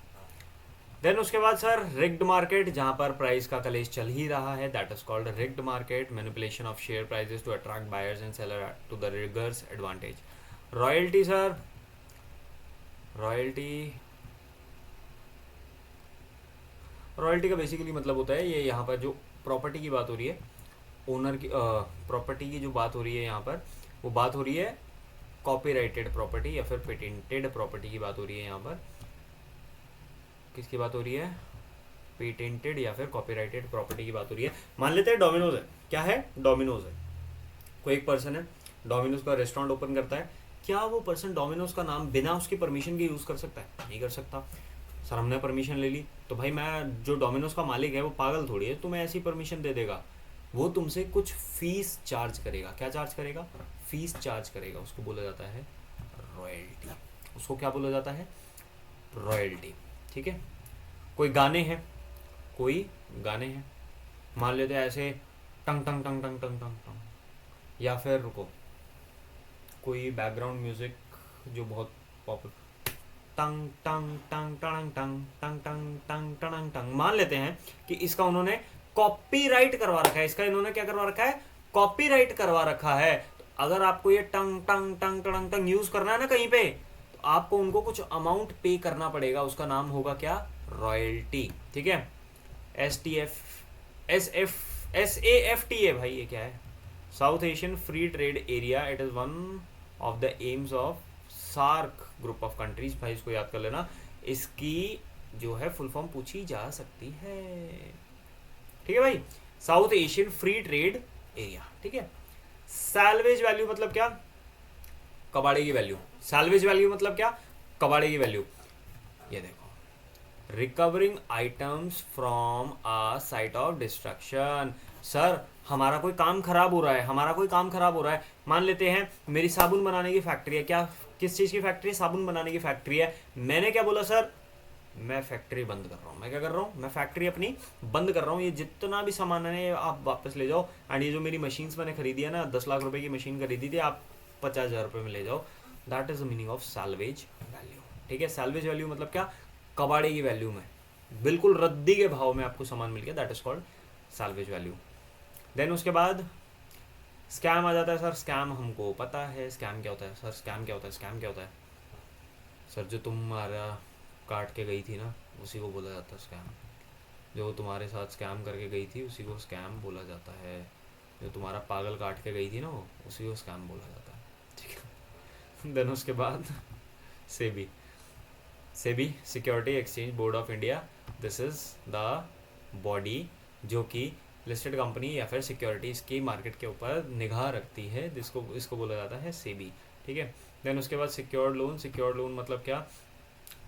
देन उसके बाद सर रिग्ड मार्केट, जहाँ पर प्राइस का कलेश चल ही रहा है, that is called rigged market. Manipulation of share prices to attract buyers and seller to the riggers advantage. Royalty sir, royalty का बेसिकली मतलब होता है, ये यहाँ पर जो प्रॉपर्टी की बात हो रही है, ओनर की प्रॉपर्टी की जो बात हो रही है यहाँ पर, वो बात हो रही है कॉपीराइटेड प्रॉपर्टी या फिर पेटेंटेड प्रॉपर्टी की बात हो रही है। यहाँ पर किसकी बात हो रही है? पेटेंटेड या फिर कॉपीराइटेड प्रॉपर्टी की बात हो रही है। मान लेते हैं डोमिनोज है। क्या है? डोमिनोज है। कोई एक पर्सन है, डोमिनोज का रेस्टोरेंट ओपन करता है। क्या वो पर्सन डोमिनोज का नाम बिना उसकी परमिशन के यूज कर सकता है? नहीं कर सकता। सर हमने परमिशन ले ली तो भाई मैं, जो डोमिनोज का मालिक है वो पागल थोड़ी है, तुम्हें ऐसी परमिशन दे देगा। वो तुमसे कुछ फीस चार्ज करेगा। क्या चार्ज करेगा? फीस चार्ज करेगा। उसको बोला जाता है रॉयल्टी। उसको क्या बोला जाता है? रॉयल्टी। ठीक है। कोई गाने हैं, कोई गाने हैं, मान लेते हैं ऐसे टंग टंग टंग टंग टंग टंग टंग, या फिर रुको, कोई बैकग्राउंड म्यूजिक जो बहुत पॉपुलर, टंग टंग टंग टंग टंग टंग टंग टंग टंग टंग। मान लेते हैं कि इसका उन्होंने कॉपीराइट करवा रखा है। इसका इन्होंने क्या करवा रखा है? कॉपीराइट करवा रखा है। तो अगर आपको ये टंग टंग टंग टंग टंग यूज करना है ना कहीं पे, तो आपको उनको कुछ अमाउंट पे करना पड़ेगा। उसका नाम होगा क्या? रॉयल्टी। ठीक है। SAFTA है भाई। ये क्या है? South Asian free trade area. It is one of the aims of SAARC group of countries. भाई इसको याद कर लेना, इसकी जो है फुल फॉर्म पूछी जा सकती है। ठीक है भाई, south Asian free trade area. ठीक है। सैल्वेज वैल्यू मतलब क्या? कबाड़े की वैल्यू। सैल्वेज वैल्यू मतलब क्या? कबाड़े की वैल्यू। ये देखो, recovering items from a site of destruction. Sir हमारा कोई काम खराब हो रहा है, हमारा कोई काम खराब हो रहा है। मान लेते हैं मेरी साबुन बनाने की फैक्ट्री है। क्या, किस चीज़ की फैक्ट्री है? साबुन बनाने की फैक्ट्री है। मैंने क्या बोला सर? मैं फैक्ट्री बंद कर रहा हूँ। मैं क्या कर रहा हूँ? मैं फैक्ट्री अपनी बंद कर रहा हूँ। ये जितना भी सामान है आप वापस ले जाओ। एंड ये जो मेरी मशीन्स मैंने खरीदी है ना, 10 लाख रुपए की मशीन खरीदी थी, आप 50,000 रुपये में ले जाओ। That is the meaning of salvage value. ठीक है। सैल्वेज वैल्यू मतलब क्या? कबाड़े की वैल्यू में, बिल्कुल रद्दी के भाव में आपको सामान मिल गया। That is called salvage value. Then उसके बाद स्कैम आ जाता है। सर स्कैम हमको पता है। स्कैम क्या होता है? सर स्कैम क्या होता है? स्कैम क्या होता है? सर जो तुम्हारा काट के गई थी ना, उसी को बोला जाता है स्कैम। जो तुम्हारे साथ स्कैम करके गई थी उसी को स्कैम बोला जाता है। जो तुम्हारा पागल काट के गई थी ना, वो उसी को स्कैम बोला जाता है। ठीक है। देन उसके बाद SEBI. SEBI security exchange board of India. This is the body जो कि लिस्टेड कंपनी या फिर सिक्योरिटीज़ की मार्केट के ऊपर निगाह रखती है, जिसको इसको बोला जाता है सेबी। ठीक है। देन उसके बाद सिक्योर्ड लोन। सिक्योर्ड लोन मतलब क्या?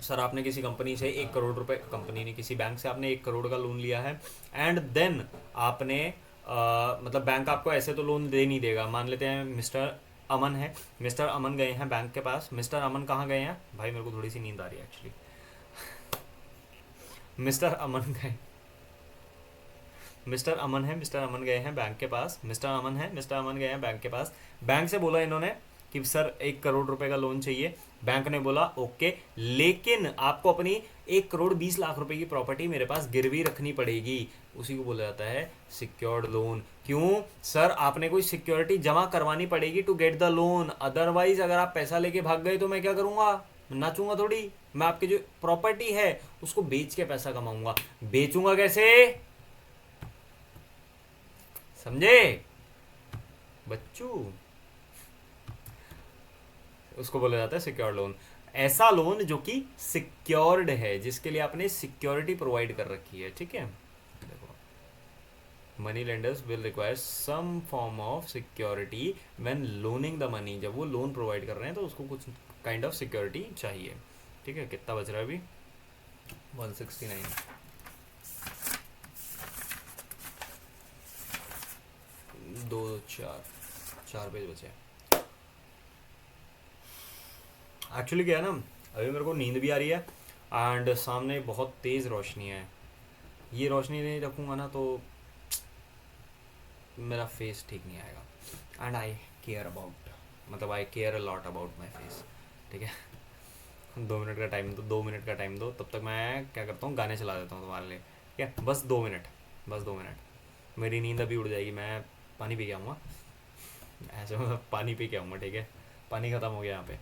सर आपने किसी कंपनी से 1 करोड़ रुपए, कंपनी ने किसी बैंक से आपने 1 करोड़ का लोन लिया है, एंड देन आपने मतलब बैंक आपको ऐसे तो लोन दे नहीं देगा। मान लेते हैं मिस्टर अमन है, मिस्टर अमन गए हैं बैंक के पास। मिस्टर अमन कहाँ गए हैं? भाई मेरे को थोड़ी सी नींद आ रही है एक्चुअली। मिस्टर अमन गए, मिस्टर अमन है, मिस्टर अमन गए हैं बैंक के पास। मिस्टर अमन है, मिस्टर अमन गए हैं बैंक के पास। बैंक से बोला इन्होंने कि सर 1 करोड़ रुपए का लोन चाहिए। बैंक ने बोला ओके, लेकिन आपको अपनी 1 करोड़ 20 लाख रुपए की प्रॉपर्टी मेरे पास गिरवी रखनी पड़ेगी। उसी को बोला जाता है सिक्योर्ड लोन। क्यों? सर आपने कोई सिक्योरिटी जमा करवानी पड़ेगी to get the loan. Otherwise अगर आप पैसा लेके भाग गए तो मैं क्या करूंगा? नाचूंगा थोड़ी। मैं आपकी जो प्रॉपर्टी है उसको बेच के पैसा कमाऊंगा। बेचूंगा कैसे? समझे बच्चू? उसको बोला जाता है सिक्योर्ड लोन। ऐसा लोन जो कि सिक्योर्ड है, जिसके लिए आपने सिक्योरिटी प्रोवाइड कर रखी है। ठीक है। देखो, money lenders will require some form of security when loaning the money. जब वो लोन प्रोवाइड कर रहे हैं तो उसको कुछ काइंड ऑफ सिक्योरिटी चाहिए। ठीक है। कितना बच रहा है अभी? 169। 4 पेज बचे। एक्चुअली क्या है ना, अभी मेरे को नींद भी आ रही है एंड सामने बहुत तेज़ रोशनी है। ये रोशनी नहीं रखूँगा ना तो मेरा फेस ठीक नहीं आएगा। एंड आई केयर अबाउट, मतलब I care a lot about my face. ठीक है। 2 मिनट का टाइम दो, 2 मिनट का टाइम दो, तब तक मैं क्या करता हूँ, गाने चला देता हूँ तुम्हारे लिए। ठीक है। बस 2 मिनट, बस 2 मिनट। मेरी नींद अभी उड़ जाएगी। मैं पानी पी के आऊँगा। ऐसे मतलब पानी पी के आऊँगा। ठीक है। पानी ख़त्म हो गया यहाँ पे।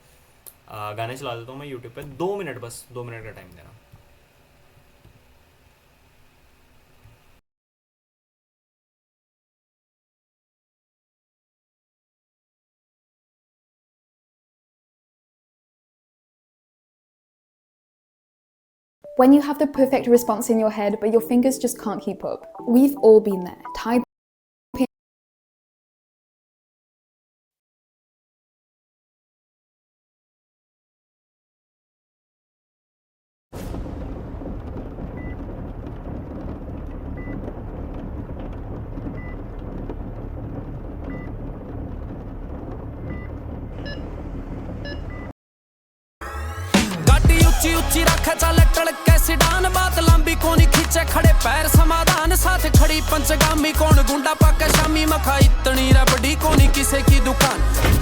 गाने चला देता हूँ मैं यूट्यूब पे। 2 मिनट, बस 2 मिनट का टाइम देना। When you have the perfect response in your head, but your fingers just can't keep up. We've all been there. Typing गाड़ी ऊंची ऊंची रखे चले टड़के सिडान बात लंबी कोनी खींचे खड़े पैर समाधान साथ खड़ी पंचगामी कौन गुंडा पाके शामी मखा इतनी रबड़ी कोनी किसे की दुकान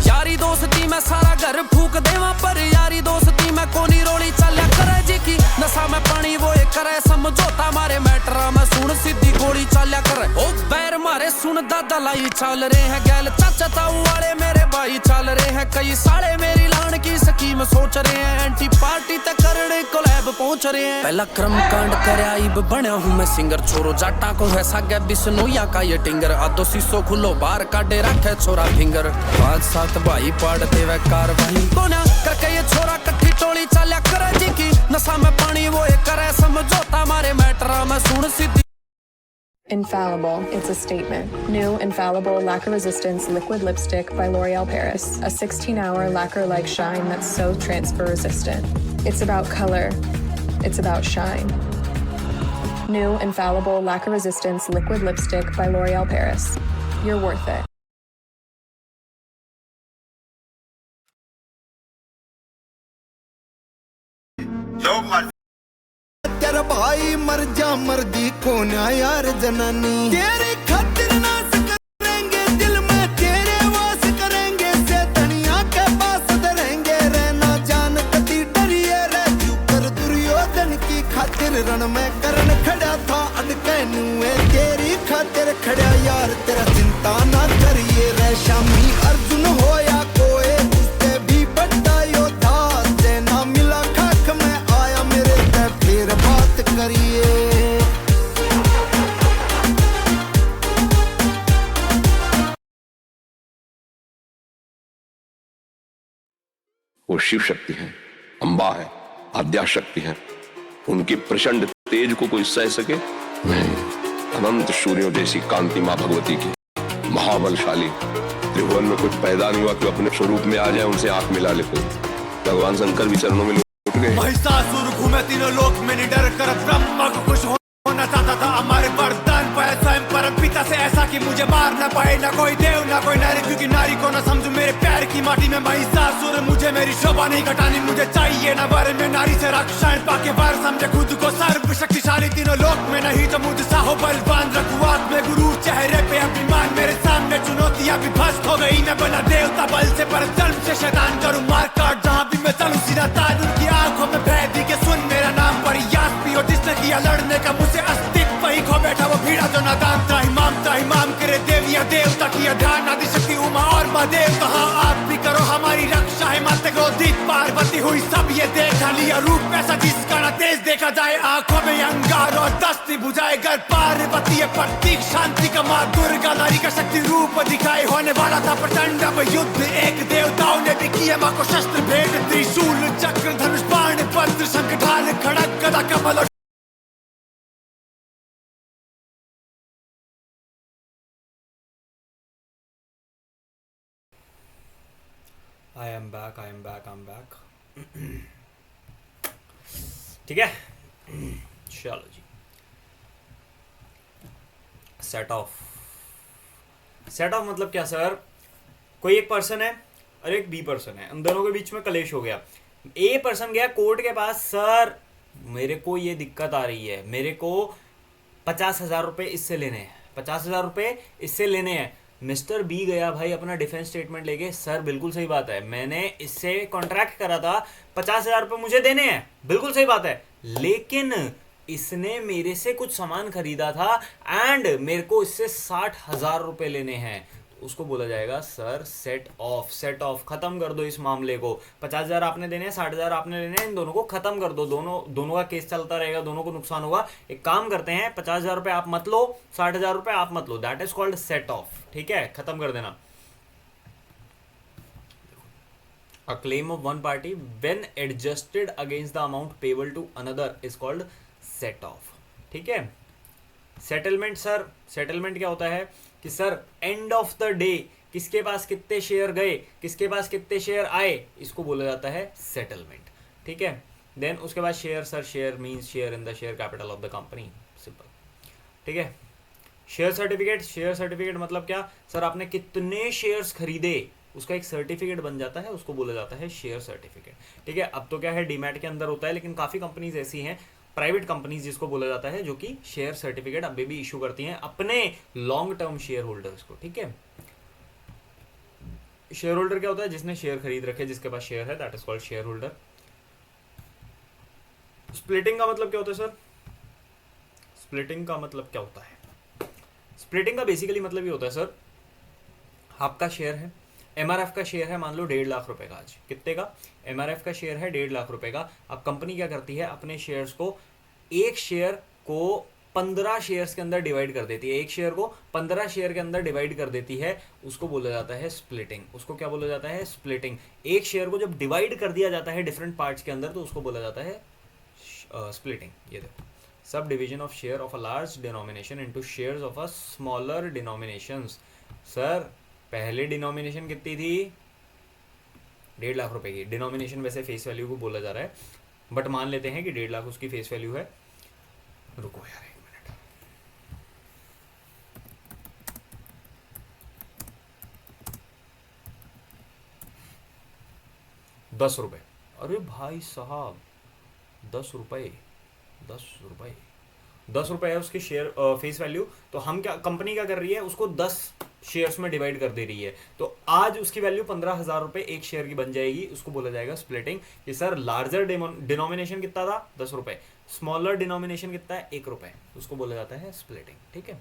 यारी दोस्ती में सारा घर फूक देवा पर यारी दोस्ती में कोनी रोली चल्या करे जी की नशा में पानी वो एक करे समझौता मारे मैटरा में सुन सीधी गोली चल्या करे ओ बैर मारे सुन दादा लाई चल रहे हैं गैल चाचा ताऊ वाले मेरे भाई चल रहे हैं कई साले मेरी लान की स्कीम सोच रहे हैं एंटी पार्टी तक करने कोलैब पहुंच रहे हैं पहला क्रम कांड करया इब बनया हूं मैं सिंगर छोरो जाटा को है सागे बिसनोया का ये टिंगर आदो सीसो खुलो बाहर काटे रखे छोरा फिंगर पांच सात भाई पाड़ते वे कारवाई कोना करके ये छोरा कट्ठी टोली चल्या करे जी की नशा में पानी वो एक करे समझौता मारे मैटरा में सुन सीधी Infallible, it's a statement. New Infallible Lacquer Resistance Liquid Lipstick by L'Oreal Paris. A 16-hour lacquer-like shine that's so transfer resistant. It's about color. It's about shine. New Infallible Lacquer Resistance Liquid Lipstick by L'Oreal Paris. You're worth it. तेरा भाई मर जा मर्दी कौन यार जनानी तेरे खातिर नाश करेंगे दिल में तेरे वास करेंगे से धनिया के पास धरेंगे रहना जान कती डरिए रे क्यों कर दुर्योधन की खातिर रण में करण खड़ा था अनकैनू तेरी खातिर खड़ा यार तेरा चिंता ना करिए रे शामी अर्जुन होया कोई उससे भी बड़ा योद्धा सेना मिला खाक में आया मेरे ते फिर बात करिए वो शिव शक्ति है, अंबा है, आद्या शक्ति है। उनकी प्रचंड तेज को कोई सह सके नहीं। अनंत सूर्यों जैसी कांति माँ भगवती की, महाबलशाली। त्रिभुवन में कुछ पैदा नहीं हुआ कि अपने स्वरूप में आ जाए, उनसे आंख मिला ले कोई। भगवान शंकर भी चरणों में लौट गए। महिषासुर घूमे तीनों लोक में निडर कर ब्रह्मा को खुश होना चाहता था हमारे वरदान पाया स्वयं परम पिता से ऐसा कि मुझे मार न पाए ना कोई देव ना कोई नारी क्योंकि नारी को न समझू मेरे प्यार की माटी में महिषासुर मुझे मेरी शोभा नहीं घटानी मुझे चाहिए न वर में नारी से रक्षण पाके वार समझे खुद को सर्व शक्तिशाली तीनों लोक में नहीं तो मुझ सा हो बलवान रघुआत में गुरु चेहरे पे अभिमान मेरे सामने चुनौतियां भी भस्त हो गई मैं बना देवता बल से पर जन्म से शैतान करूं मार काट जहां भी मैं चलूं सीधा ताज उनकी आंखों में भय दी के सुन मेरा नाम पर याद भी हो जिसने किया लड़ने का मुझसे अस्तित्व ही खो बैठा वो भीड़ा जो नादान त्राहिमाम करे देवियां देवता की ध्यान आदि शक्ति उमा और महादेव कहा आप भी करो हमारी रक्षा है माते क्रोधित पार्वती हुई सब ये देखा लिया रूप ऐसा जिसका ना तेज देखा जाए आंखों में अंगार और दस्ती बुझाए घर पार्वती है प्रतीक शांति का माँ दुर्गा नारी का शक्ति रूप दिखाए होने वाला था प्रचंड अब युद्ध एक देवताओं ने भी किया माँ को शस्त्र भेंट त्रिशूल चक्र धनुष बाण पत्र शंख ढाल खड़क गदा कमल और आई एम बैक। ठीक है, चलो जी। सेट ऑफ मतलब क्या सर? कोई एक पर्सन है और एक बी पर्सन है, उन दोनों के बीच में कलेश हो गया। ए पर्सन गया कोर्ट के पास, सर मेरे को ये दिक्कत आ रही है, मेरे को 50,000 रुपये इससे लेने हैं, 50,000 रुपये इससे लेने हैं। मिस्टर बी गया भाई अपना डिफेंस स्टेटमेंट लेके, सर बिल्कुल सही बात है, मैंने इससे कॉन्ट्रैक्ट करा था, 50,000 रुपये मुझे देने हैं, बिल्कुल सही बात है, लेकिन इसने मेरे से कुछ सामान खरीदा था एंड मेरे को इससे 60,000 रुपये लेने हैं। उसको बोला जाएगा सर सेट ऑफ, खत्म कर दो इस मामले को। 50,000 आपने देने हैं, 60,000 आपने लेने हैं, इन दोनों को खत्म कर दो। दोनों का केस चलता रहेगा, दोनों को नुकसान होगा। एक काम करते हैं, 50,000 रुपये आप मत लो, 60,000 रुपये आप मत लो, that is called set off. ठीक है, खत्म कर देना। A claim of one party when adjusted against the amount payable to another is called set off. ठीक है. सेटलमेंट सर, सेटलमेंट क्या होता है कि sir end of the day किसके पास कितने शेयर गए, किसके पास कितने शेयर आए, इसको बोला जाता है सेटलमेंट. ठीक है. देन उसके बाद share, sir share means share in the share capital of the company. Simple. ठीक है. शेयर सर्टिफिकेट, शेयर सर्टिफिकेट मतलब क्या सर, आपने कितने शेयर्स खरीदे उसका एक सर्टिफिकेट बन जाता है, उसको बोला जाता है शेयर सर्टिफिकेट. ठीक है. अब तो क्या है डीमैट के अंदर होता है, लेकिन काफी कंपनीज ऐसी हैं, प्राइवेट कंपनीज जिसको बोला जाता है, जो कि शेयर सर्टिफिकेट अभी भी इशू करती हैं अपने लॉन्ग टर्म शेयर होल्डर्स को. ठीक है. शेयर होल्डर क्या होता है, जिसने शेयर खरीद रखे, जिसके पास शेयर है, that is called share holder. Splitting का मतलब क्या होता है सर, स्प्लिटिंग का मतलब क्या होता है, स्प्लिटिंग का बेसिकली मतलब ये होता है सर, आपका शेयर है, एमआरएफ का शेयर है मान लो 1.5 लाख रुपए का. आज कितने का एमआरएफ का शेयर है, 1.5 लाख रुपए का. अब कंपनी क्या करती है, अपने शेयर्स को, एक शेयर को 15 शेयर्स के अंदर डिवाइड कर देती है, एक शेयर को 15 शेयर के अंदर डिवाइड कर देती है, उसको बोला जाता है स्प्लिटिंग. उसको क्या बोला जाता है, स्प्लिटिंग. एक शेयर को जब डिवाइड कर दिया जाता है डिफरेंट पार्ट्स के अंदर, तो उसको बोला जाता है स्प्लिटिंग. ये देखो, sub division of share of a large denomination into shares of a smaller denominations. Sir पहले डिनोमिनेशन कितनी थी, 1.5 लाख रुपए की. डिनोमिनेशन वैसे फेस वैल्यू को बोला जा रहा है, बट मान लेते हैं कि 1.5 लाख उसकी फेस वैल्यू है. रुको यार 1 मिनट. 10 रुपए. अरे भाई साहब 10 रुपए, 10 रुपए, 10 रुपए है उसकी शेयर फेस वैल्यू. तो हम क्या, कंपनी क्या कर रही है, उसको 10 शेयर्स में डिवाइड कर दे रही है. तो आज उसकी वैल्यू 15,000 रुपए एक शेयर की बन जाएगी. उसको बोला जाएगा स्प्लिटिंग. कि सर लार्जर डिनोमिनेशन कितना था, 10 रुपए, स्मॉलर डिनोमिनेशन कितना है, 1 रुपए. उसको बोला जाता है स्प्लिटिंग. ठीक है.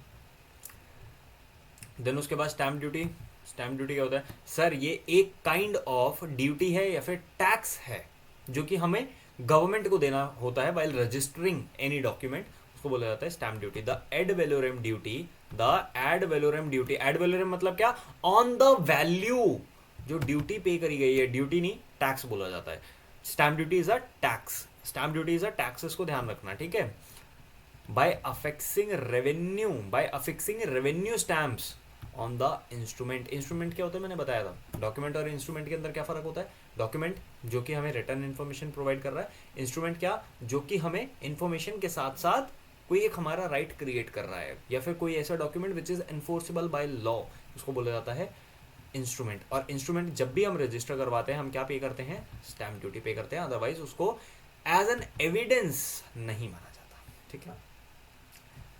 देन उसके बाद स्टैम्प ड्यूटी. स्टैम्प ड्यूटी क्या होता है सर, ये एक काइंड ऑफ ड्यूटी है या फिर टैक्स है, जो कि हमें गवर्नमेंट को देना होता है वाइल रजिस्टरिंग एनी डॉक्यूमेंट. उसको बोला जाता है stamp duty. The ad valorem duty, the ad valorem duty. Ad valorem मतलब क्या, ऑन द वैल्यू जो ड्यूटी पे करी गई है, ड्यूटी नहीं टैक्स बोला जाता है. Stamp duty is a tax, stamp duty is a tax, इसको ध्यान रखना. ठीक है. By affixing revenue, by affixing revenue stamps on the instrument. Instrument क्या होता है, मैंने बताया था. डॉक्यूमेंट और इंस्ट्रूमेंट के अंदर क्या फर्क होता है, डॉक्यूमेंट जो कि हमें रिटर्न इन्फॉर्मेशन प्रोवाइड कर रहा है, इंस्ट्रूमेंट क्या, जो कि हमें इन्फॉर्मेशन के साथ साथ कोई एक हमारा राइट क्रिएट कर रहा है, या फिर कोई ऐसा document which is enforceable by law, उसको बोला जाता है इंस्ट्रूमेंट. और इंस्ट्रूमेंट जब भी हम रजिस्टर करवाते हैं, हम क्या पे करते हैं, स्टैम्प ड्यूटी पे करते हैं. अदरवाइज उसको एज एन एविडेंस नहीं माना जाता. ठीक है.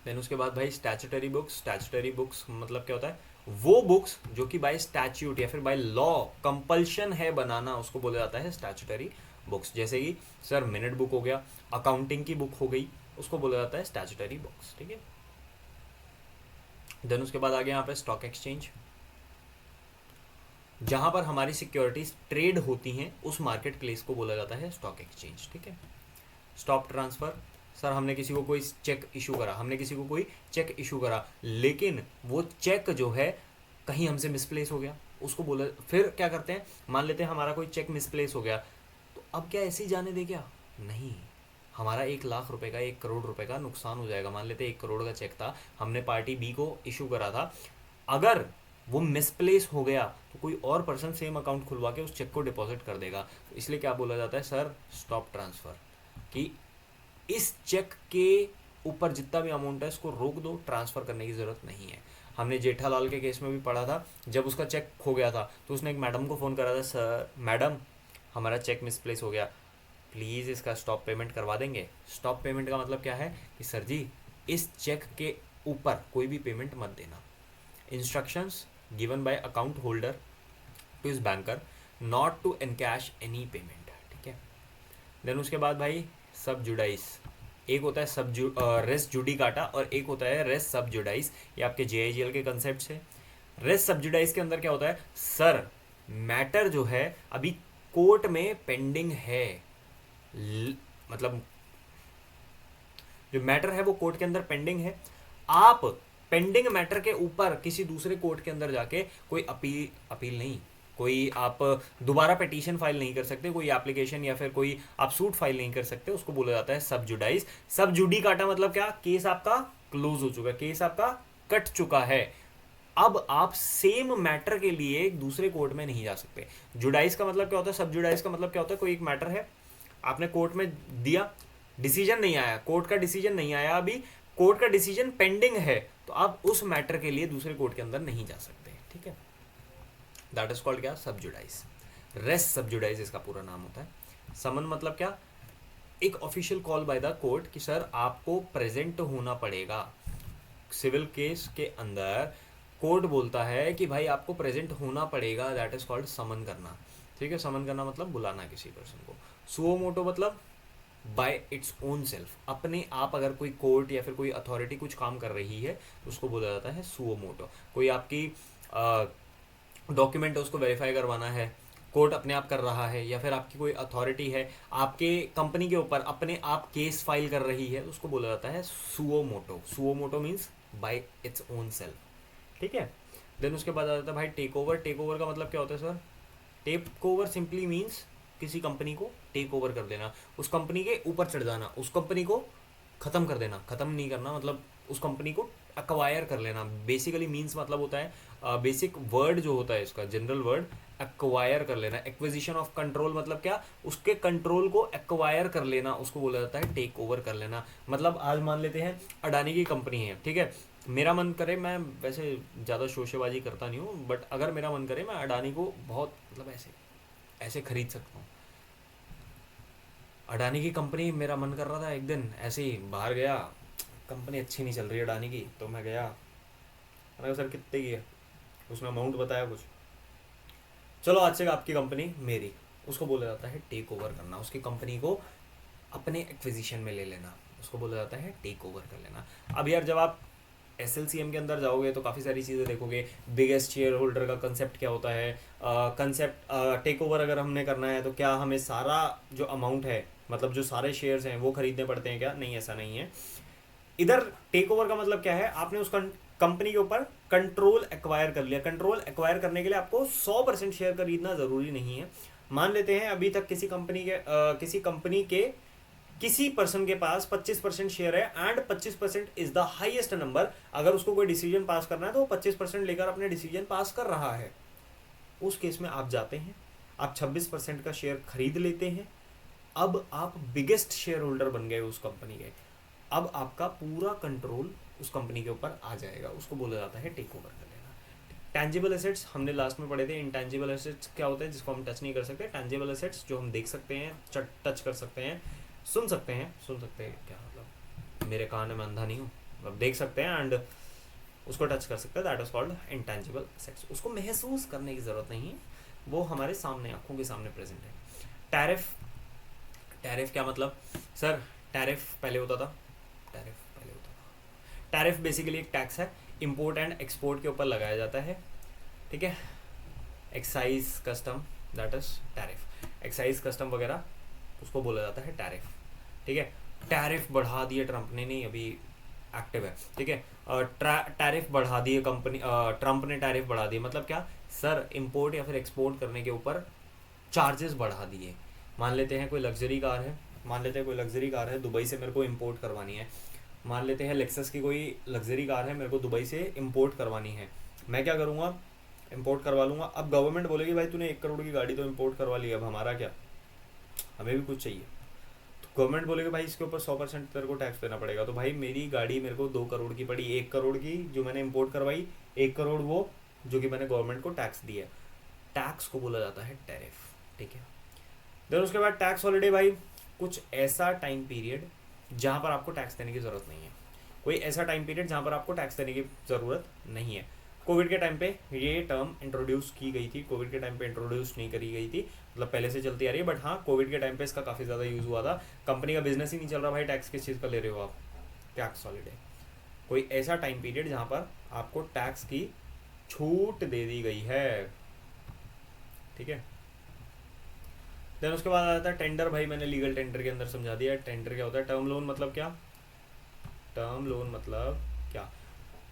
देन उसके बाद भाई स्टैच्यूटरी बुक्स. स्टैच्यूटरी बुक्स मतलब क्या होता है, वो बुक्स जो कि बाय स्टैच्यूट या फिर बाय लॉ कंपल्शन है बनाना, उसको बोला जाता है स्टैच्यूटरी बुक्स. जैसे कि सर मिनट बुक हो गया, अकाउंटिंग की बुक हो गई, उसको बोला जाता है स्टैच्यूटरी बुक्स. ठीक है. देन उसके बाद आ गया यहाँ पे स्टॉक एक्सचेंज, जहां पर हमारी सिक्योरिटीज ट्रेड होती हैं, उस मार्केट प्लेस को बोला जाता है स्टॉक एक्सचेंज. ठीक है. स्टॉक ट्रांसफर, सर हमने किसी को कोई चेक इशू करा, हमने किसी को कोई चेक इशू करा, लेकिन वो चेक जो है कहीं हमसे मिसप्लेस हो गया, उसको बोला, फिर क्या करते हैं, मान लेते हैं हमारा कोई चेक मिसप्लेस हो गया, तो अब क्या ऐसे ही जाने दे क्या, नहीं, हमारा 1 लाख रुपए का 1 करोड़ रुपए का नुकसान हो जाएगा. मान लेते 1 करोड़ का चेक था, हमने पार्टी बी को इशू करा था, अगर वो मिसप्लेस हो गया तो कोई और पर्सन सेम अकाउंट खुलवा के उस चेक को डिपॉजिट कर देगा. तो इसलिए क्या बोला जाता है सर, स्टॉप ट्रांसफर, कि इस चेक के ऊपर जितना भी अमाउंट है इसको रोक दो, ट्रांसफर करने की जरूरत नहीं है. हमने जेठालाल के केस में भी पढ़ा था, जब उसका चेक खो गया था तो उसने एक मैडम को फ़ोन करा था, सर मैडम हमारा चेक मिसप्लेस हो गया, प्लीज़ इसका स्टॉप पेमेंट करवा देंगे. स्टॉप पेमेंट का मतलब क्या है कि सर जी इस चेक के ऊपर कोई भी पेमेंट मत देना. Instructions given by account holder to his banker not to encash any payment. ठीक है. देन उसके बाद भाई सब जुडाइस, एक होता है सब रेस जुडिकाटा और एक होता है रेस सब जुडाइस. ये आपके JIGL के कंसेप्ट से. रेस सब जुडाइस के अंदर क्या होता है, सर मैटर जो है अभी कोर्ट में पेंडिंग है, मतलब जो मैटर है वो कोर्ट के अंदर पेंडिंग है, आप पेंडिंग मैटर के ऊपर किसी दूसरे कोर्ट के अंदर जाके कोई अपील नहीं, कोई आप दोबारा पिटीशन फाइल नहीं कर सकते, कोई एप्लीकेशन या फिर कोई आप सूट फाइल नहीं कर सकते, उसको बोला जाता है सब जुडाइज। सब जुडी काटा मतलब क्या, केस आपका क्लोज हो चुका है, केस आपका कट चुका है। अब आप सेम मैटर के लिए एक दूसरे कोर्ट में नहीं जा सकते। जुडाइज का मतलब क्या होता है, सब जुडाइज का मतलब क्या होता है, कोई एक मैटर है, आपने कोर्ट में दिया, डिसीजन नहीं आया, कोर्ट का डिसीजन नहीं आया, अभी कोर्ट का डिसीजन पेंडिंग है, तो आप उस मैटर के लिए दूसरे कोर्ट के अंदर नहीं जा सकते। ठीक है, दैट इज कॉल्ड क्या, सब जुडाइज। रेस्ट सब जुडाइज इसका पूरा नाम होता है। समन मतलब क्या, एक official call by the court कि सर आपको प्रेजेंट होना पड़ेगा। सिविल केस के अंदर कोर्ट बोलता है कि भाई आपको प्रेजेंट होना पड़ेगा, दैट इज कॉल्ड समन करना। ठीक है, समन करना मतलब बुलाना किसी पर्सन को। सुओ मोटो मतलब बाय इट्स ओन सेल्फ, अपने आप अगर कोई कोर्ट या फिर कोई अथॉरिटी कुछ काम कर रही है तो उसको बोला जाता है सुओ मोटो। कोई आपकी डॉक्यूमेंट है उसको वेरीफाई करवाना है, कोर्ट अपने आप कर रहा है, या फिर आपकी कोई अथॉरिटी है आपके कंपनी के ऊपर अपने आप केस फाइल कर रही है, तो उसको बोला जाता है suo motu. Suo motu means by its own self. ठीक है, देन उसके बाद आ जाता है भाई टेक ओवर। टेक ओवर का मतलब क्या होता है sir, take over simply means किसी कंपनी को टेक ओवर कर देना, उस कंपनी के ऊपर चढ़ जाना, उस कंपनी को खत्म कर देना। खत्म नहीं करना मतलब उस कंपनी को अक्वायर कर लेना। बेसिकली मीन्स मतलब होता है, बेसिक वर्ड जो होता है इसका, जनरल वर्ड एक्वायर कर लेना। एक्विजिशन ऑफ कंट्रोल मतलब क्या, उसके कंट्रोल को एक्वायर कर लेना, उसको बोला जाता है टेक ओवर कर लेना। मतलब आज मान लेते हैं अडानी की कंपनी है, ठीक है, मेरा मन करे, मैं वैसे ज़्यादा शोशेबाजी करता नहीं हूँ, बट अगर मेरा मन करे मैं अडानी को बहुत मतलब ऐसे खरीद सकता हूँ। अडानी की कंपनी, मेरा मन कर रहा था एक दिन ऐसे ही बाहर गया, कंपनी अच्छी नहीं चल रही है अडानी की, तो मैं गया, मैंने कहा सर कितने की है, उसने अमाउंट बताया कुछ, चलो आज से आपकी कंपनी मेरी, उसको बोला जाता है टेक ओवर करना। उसकी कंपनी को अपने एक्विजिशन में ले लेना, उसको बोला जाता है टेक ओवर कर लेना। अब यार जब आप SLCM के अंदर जाओगे तो काफ़ी सारी चीज़ें देखोगे, बिगेस्ट शेयर होल्डर का कंसेप्ट क्या होता है, कंसेप्ट टेक ओवर अगर हमने करना है तो क्या हमें सारा जो अमाउंट है, मतलब जो सारे शेयर्स हैं वो खरीदने पड़ते हैं क्या, नहीं ऐसा नहीं है। इधर टेक ओवर का मतलब क्या है, आपने उस कंपनी के ऊपर कंट्रोल एक्वायर कर लिया। कंट्रोल एक्वायर करने के लिए आपको 100% शेयर खरीदना ज़रूरी नहीं है। मान लेते हैं अभी तक किसी कंपनी के किसी पर्सन के पास 25% शेयर है and 25% is the highest number. अगर उसको कोई डिसीजन पास करना है तो वो 25% लेकर अपने डिसीजन पास कर रहा है। उस केस में आप जाते हैं, आप 26% का शेयर खरीद लेते हैं। अब आप बिगेस्ट शेयर होल्डर बन गए उस कंपनी के। अब आपका पूरा कंट्रोल उस कंपनी के ऊपर आ जाएगा, उसको बोला जाता है टेक ओवर कर लेना। टैंजिबल एसेट्स हमने लास्ट में पढ़े थे। इनटैंजिबल एसेट्स क्या होते हैं, जिसको हम टच नहीं कर सकते। टैंजिबल एसेट्स जो हम देख सकते हैं, टच कर सकते हैं, सुन सकते हैं क्या मतलब, मेरे कान में अंधा नहीं हूँ, मतलब देख सकते हैं एंड उसको टच कर सकते हैं, that is called intangible assets. उसको महसूस करने की ज़रूरत नहीं है, वो हमारे सामने, आंखों के सामने प्रेजेंट है। टैरिफ क्या मतलब सर, टैरिफ पहले होता था, टैरिफ बेसिकली एक टैक्स है, इंपोर्ट एंड एक्सपोर्ट के ऊपर लगाया जाता है। ठीक है, excise custom, that is tariff. Excise custom वगैरह उसको बोला जाता है टैरिफ। ठीक है, टैरिफ बढ़ा दिए ट्रंप ने, नहीं अभी एक्टिव है। ठीक है, टैरिफ बढ़ा दिए कंपनी, ट्रंप ने टैरिफ बढ़ा दिए मतलब क्या सर, इंपोर्ट या फिर एक्सपोर्ट करने के ऊपर चार्जेस बढ़ा दिए। मान लेते हैं कोई लग्जरी कार है, दुबई से मेरे को इंपोर्ट करवानी है। मान लेते हैं लेक्सस की कोई लग्जरी कार है, मेरे को दुबई से इंपोर्ट करवानी है। मैं क्या करूँगा, इंपोर्ट करवा लूँगा। अब गवर्नमेंट बोलेगी भाई तूने 1 करोड़ की गाड़ी तो इंपोर्ट करवा ली, अब हमारा क्या, हमें भी कुछ चाहिए। तो गवर्नमेंट बोलेगी भाई इसके ऊपर 100% तेरे को टैक्स देना पड़ेगा। तो भाई मेरी गाड़ी मेरे को 2 करोड़ की पड़ी, 1 करोड़ की जो मैंने इंपोर्ट करवाई, 1 करोड़ वो जो कि मैंने गवर्नमेंट को टैक्स दिया। टैक्स को बोला जाता है टैरिफ। ठीक है, देन उसके बाद टैक्स हॉलिडे, भाई कुछ ऐसा टाइम पीरियड जहाँ पर आपको टैक्स देने की ज़रूरत नहीं है। कोई ऐसा टाइम पीरियड जहाँ पर आपको टैक्स देने की ज़रूरत नहीं है। कोविड के टाइम पे ये टर्म इंट्रोड्यूस की गई थी, कोविड के टाइम पे इंट्रोड्यूस नहीं करी गई थी, मतलब पहले से चलती आ रही है, बट हाँ कोविड के टाइम पे इसका काफ़ी ज़्यादा यूज़ हुआ था। कंपनी का बिजनेस ही नहीं चल रहा भाई, टैक्स किस चीज़ का ले रहे हो आप, टैक्स हॉलिडे। कोई ऐसा टाइम पीरियड जहाँ पर आपको टैक्स की छूट दे दी गई है। ठीक है, देन उसके बाद आता है टेंडर। भाई मैंने लीगल टेंडर के अंदर समझा दिया। टेंडर क्या होता है, टर्म लोन मतलब क्या, टर्म लोन मतलब क्या,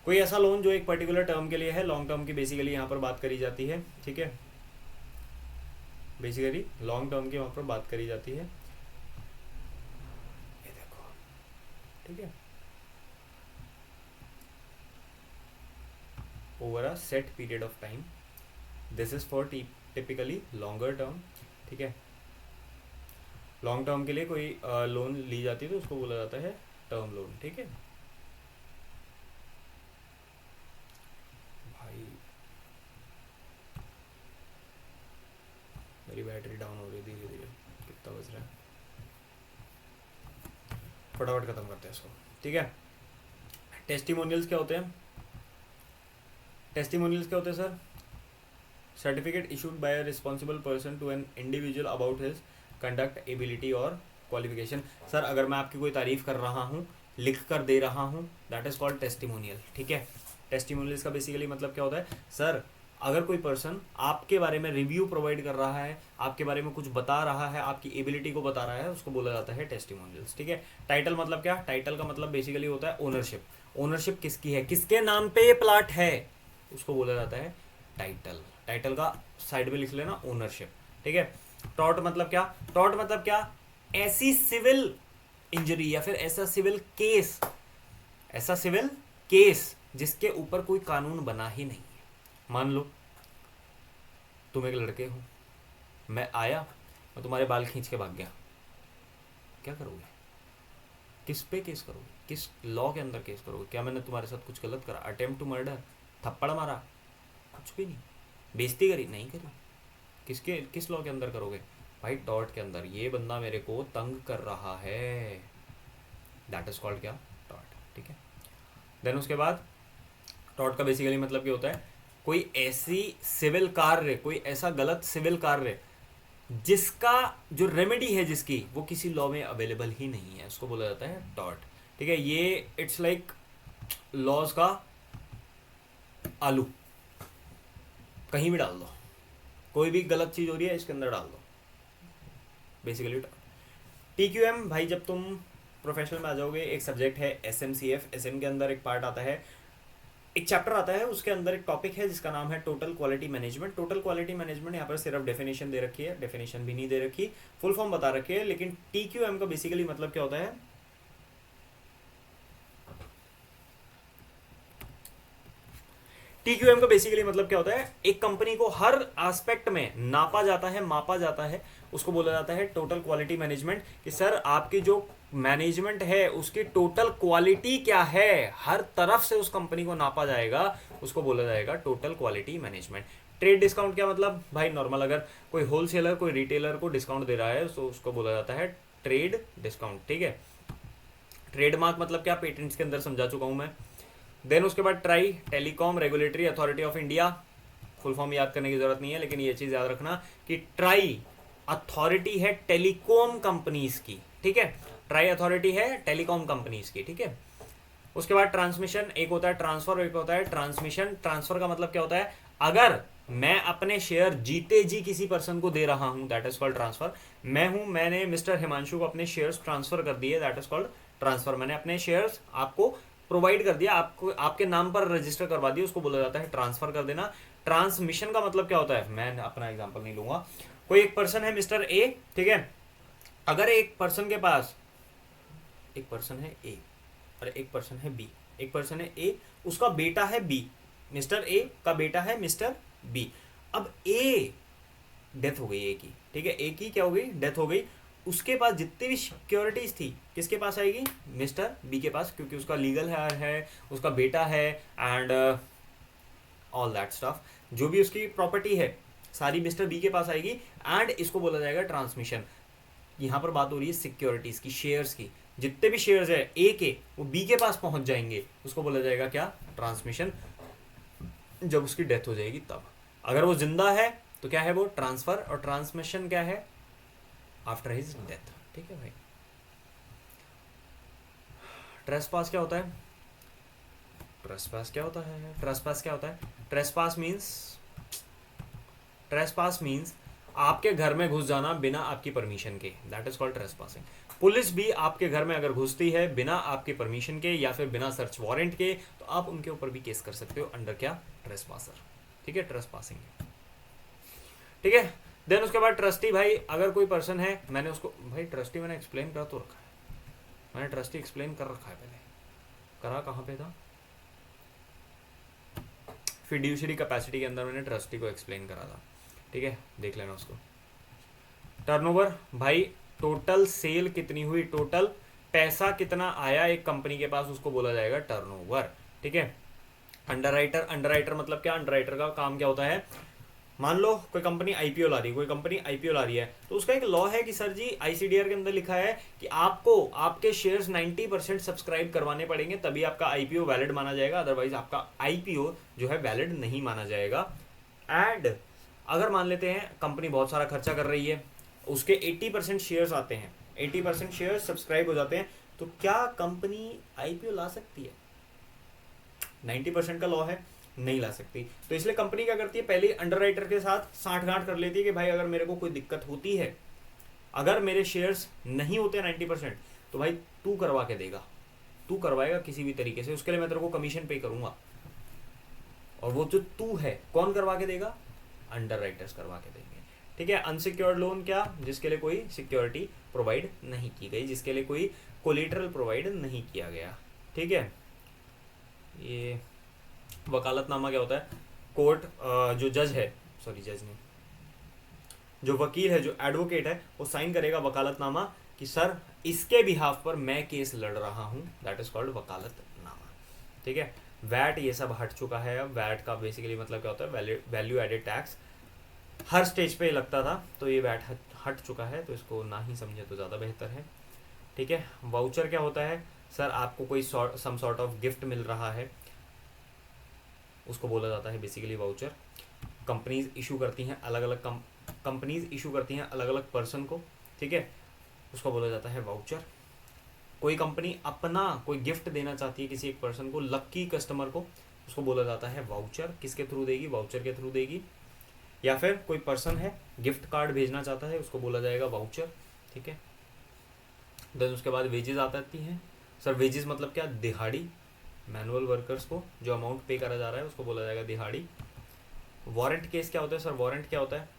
कोई ऐसा लोन जो एक पर्टिकुलर टर्म के लिए है, लॉन्ग टर्म की बेसिकली यहाँ पर बात करी जाती है। ठीक है, बेसिकली लॉन्ग टर्म की वहाँ पर बात करी जाती है, ये देखो, ठीक है, over a set period of time, this is for typically longer term, ठीक है। लॉन्ग टर्म के लिए कोई लोन ली जाती है तो उसको बोला जाता है टर्म लोन, ठीक है भाई। मेरी बैटरी डाउन हो रही है धीरे धीरे, कितना बज रहा है, फटाफट खत्म करते हैं इसको, ठीक है। टेस्टिमोनियल्स क्या होते हैं? टेस्टिमोनियल्स क्या होते हैं sir? Certificate issued by a responsible person to an individual about his conduct, ability और क्वालिफिकेशन। सर अगर मैं आपकी कोई तारीफ कर रहा हूँ, लिख कर दे रहा हूँ, दैट इज कॉल्ड टेस्टिमोनियल, ठीक है। टेस्टिमोनियल्स का बेसिकली मतलब क्या होता है? सर अगर कोई पर्सन आपके बारे में रिव्यू प्रोवाइड कर रहा है, आपके बारे में कुछ बता रहा है, आपकी एबिलिटी को बता रहा है, उसको बोला जाता है टेस्टिमोनियल्स, ठीक है। टाइटल मतलब क्या? टाइटल का मतलब बेसिकली होता है ओनरशिप। ओनरशिप किसकी है, किसके नाम पे ये प्लाट है, उसको बोला जाता है टाइटल। टाइटल का साइड में लिख लेना ओनरशिप, ठीक है। टॉर्ट मतलब क्या? टॉर्ट मतलब क्या? ऐसी सिविल इंजरी या फिर ऐसा सिविल केस जिसके ऊपर कोई कानून बना ही नहीं है। मान लो तुम एक लड़के हो, मैं आया, मैं तुम्हारे बाल खींच के भाग गया, क्या करोगे? किस पे केस करोगे? किस लॉ के अंदर केस करोगे? क्या मैंने तुम्हारे साथ कुछ गलत करा? अटेम्प्ट टू मर्डर, थप्पड़ मारा, कुछ भी नहीं, बेइज्जती करी, नहीं करी, किस लॉ के अंदर करोगे भाई? टॉर्ट के अंदर। ये बंदा मेरे को तंग कर रहा है, दैट इज कॉल्ड क्या? टॉर्ट, ठीक है। देन उसके बाद टॉर्ट का बेसिकली मतलब क्या होता है? कोई ऐसी सिविल कार्य, कोई ऐसा गलत सिविल कार्य जिसका जो रेमेडी है जिसकी, वो किसी लॉ में अवेलेबल ही नहीं है, उसको बोला जाता है टॉर्ट, ठीक है। ये इट्स लाइक लॉज का आलू, कहीं भी डाल दो, कोई भी गलत चीज हो रही है इसके अंदर डाल दो, बेसिकली टॉर्ट। TQM भाई जब तुम प्रोफेशनल में आ जाओगे, एक सब्जेक्ट है SMCF, SM के अंदर एक पार्ट आता है, एक चैप्टर आता है, उसके अंदर एक टॉपिक है जिसका नाम है total quality management. Total quality management यहाँ पर सिर्फ डेफिनेशन दे रखी है, डेफिनेशन भी नहीं दे रखी, फुल फॉर्म बता रखी है, लेकिन TQM का बेसिकली मतलब क्या होता है? TQM का बेसिकली मतलब क्या होता है? एक कंपनी को हर एस्पेक्ट में नापा जाता है, मापा जाता है, उसको बोला जाता है टोटल क्वालिटी मैनेजमेंट। कि सर आपकी जो मैनेजमेंट है उसकी टोटल क्वालिटी क्या है, हर तरफ से उस कंपनी को नापा जाएगा, उसको बोला जाएगा total quality management. Trade discount क्या मतलब? भाई नॉर्मल अगर कोई होलसेलर कोई रिटेलर को डिस्काउंट दे रहा है तो उसको बोला जाता है ट्रेड डिस्काउंट, ठीक है। ट्रेडमार्क मतलब क्या? पेटेंट्स के अंदर समझा चुका हूं मैं। देन उसके बाद try, telecom regulatory authority of India, full form याद करने की जरूरत नहीं है, लेकिन ये चीज याद रखना कि ट्राई अथॉरिटी है टेलीकॉम कंपनीज की, ठीक है। ट्राई अथॉरिटी है टेलीकॉम कंपनीज की, ठीक है। उसके बाद ट्रांसमिशन, एक होता है ट्रांसफर, एक होता है ट्रांसमिशन। ट्रांसफर का मतलब क्या होता है? अगर मैं अपने शेयर जीते जी किसी पर्सन को दे रहा हूं, दैट इज कॉल्ड ट्रांसफर। मैंने मिस्टर हिमांशु को अपने शेयर्स ट्रांसफर कर दिए, दैट इज कॉल्ड ट्रांसफर। मैंने अपने शेयर्स आपको प्रोवाइड कर दिया, आपको आपके नाम पर रजिस्टर करवा दिया, उसको बोला जाता है ट्रांसफर कर देना। ट्रांसमिशन का मतलब क्या होता है? मैं अपना एग्जांपल नहीं लूंगा। कोई एक पर्सन है मिस्टर ए, ठीक है। अगर एक पर्सन के पास एक पर्सन है ए और एक पर्सन है बी, एक पर्सन है ए, उसका बेटा है बी, मिस्टर ए का बेटा है मिस्टर बी। अब ए डेथ हो गई ए की, ठीक है, ए की क्या हो गई? डेथ हो गई। उसके पास जितनी भी सिक्योरिटीज थी किसके पास आएगी? मिस्टर बी के पास, क्योंकि उसका लीगल हेयर है, उसका बेटा है एंड ऑल दैट स्टफ। जो भी उसकी प्रॉपर्टी है सारी मिस्टर बी के पास आएगी एंड इसको बोला जाएगा ट्रांसमिशन। यहाँ पर बात हो रही है सिक्योरिटीज की, शेयर्स की। जितने भी शेयर्स है ए के, वो बी के पास पहुंच जाएंगे, उसको बोला जाएगा क्या? ट्रांसमिशन। जब उसकी डेथ हो जाएगी तब। अगर वो जिंदा है तो क्या है वो? ट्रांसफर। और ट्रांसमिशन क्या है? आफ्टर हिज डेथ, ठीक है भाई। ट्रेसपास क्या होता है? ट्रेसपास क्या होता है? ट्रेसपास क्या होता है? ट्रेसपास मीन्स आपके घर में घुस जाना बिना आपकी परमिशन के, that is called trespassing. Police भी आपके घर में अगर घुसती है बिना आपके परमिशन के या फिर बिना सर्च वारंट के, तो आप उनके ऊपर भी केस कर सकते हो अंडर क्या? ट्रेसपासर, ठीक है, ट्रेसपासिंग, ठीक है। देन उसके बाद ट्रस्टी भाई, अगर कोई पर्सन है, मैंने उसको भाई ट्रस्टी मैंने एक्सप्लेन कर तो रखा है, मैंने ट्रस्टी एक्सप्लेन कर रखा है पहले, करा कहाँ पे था, फिड्यूशरी कैपेसिटी के अंदर मैंने ट्रस्टी को एक्सप्लेन करा था, ठीक है, देख लेना उसको। टर्नओवर भाई, टोटल सेल कितनी हुई, टोटल पैसा कितना आया एक कंपनी के पास, उसको बोला जाएगा टर्नओवर, ठीक है। अंडरराइटर मतलब क्या, अंडरराइटर का काम क्या होता है, मान लो कोई कंपनी आईपीओ ला रही है, कोई कंपनी आईपीओ ला रही है, तो उसका एक लॉ है कि सर जी आईसीडीआर के अंदर लिखा है कि आपको आपके शेयर्स 90% सब्सक्राइब करवाने पड़ेंगे, तभी आपका आईपीओ वैलिड माना जाएगा, अदरवाइज आपका आईपीओ जो है वैलिड नहीं माना जाएगा। एंड अगर मान लेते हैं कंपनी बहुत सारा खर्चा कर रही है, उसके 80% शेयर्स आते हैं, 80% शेयर्स सब्सक्राइब हो जाते हैं, तो क्या कंपनी आईपीओ ला सकती है? 90% का लॉ है, नहीं ला सकती। तो इसलिए कंपनी क्या करती है, पहले अंडरराइटर के साथ साठगांठ कर लेती है कि भाई अगर मेरे को कोई दिक्कत होती है, अगर मेरे शेयर्स नहीं होते 90%, तो भाई तू करवा के देगा, तू करवाएगा किसी भी तरीके से, उसके लिए मैं तेरे को कमीशन पे करूंगा। और वो जो तू है कौन करवा के देगा, अंडरराइटर्स करवा के देंगे, ठीक है। अनसिक्योर्ड लोन क्या, जिसके लिए कोई सिक्योरिटी प्रोवाइड नहीं की गई, जिसके लिए कोई कोलेटरल प्रोवाइड नहीं किया गया, ठीक है। ये वकालतनामा क्या होता है, कोर्ट जो जज है, सॉरी जज नहीं, जो वकील है, जो एडवोकेट है, वो साइन करेगा वकालतनामा कि सर इसके बिहाफ पर मैं केस लड़ रहा हूँ, दैट इज कॉल्ड वकालतनामा, ठीक है। वैट ये सब हट चुका है अब, वैट का बेसिकली मतलब क्या होता है, वैल्यू एडेड टैक्स हर स्टेज पे लगता था, तो ये वैट हट चुका है, तो इसको ना ही समझे तो ज़्यादा बेहतर है, ठीक है। वाउचर क्या होता है, सर आपको कोई सम सॉर्ट ऑफ गिफ्ट मिल रहा है, उसको बोला जाता है बेसिकली वाउचर। कंपनीज इशू करती हैं अलग अलग कंपनीज इशू करती हैं अलग अलग पर्सन को, ठीक है, उसको बोला जाता है वाउचर। कोई कंपनी अपना कोई गिफ्ट देना चाहती है किसी एक पर्सन को, लक्की कस्टमर को, उसको बोला जाता है वाउचर। किसके थ्रू देगी, वाउचर के थ्रू देगी। या फिर कोई पर्सन है गिफ्ट कार्ड भेजना चाहता है, उसको बोला जाएगा वाउचर, ठीक है। देन उसके बाद वेजेस आती हैं, सर वेजेस मतलब क्या, दिहाड़ी, मैनुअल वर्कर्स को जो अमाउंट पे करा जा रहा है उसको बोला जाएगा दिहाड़ी। वारंट केस क्या होता है, सर वारंट क्या होता है,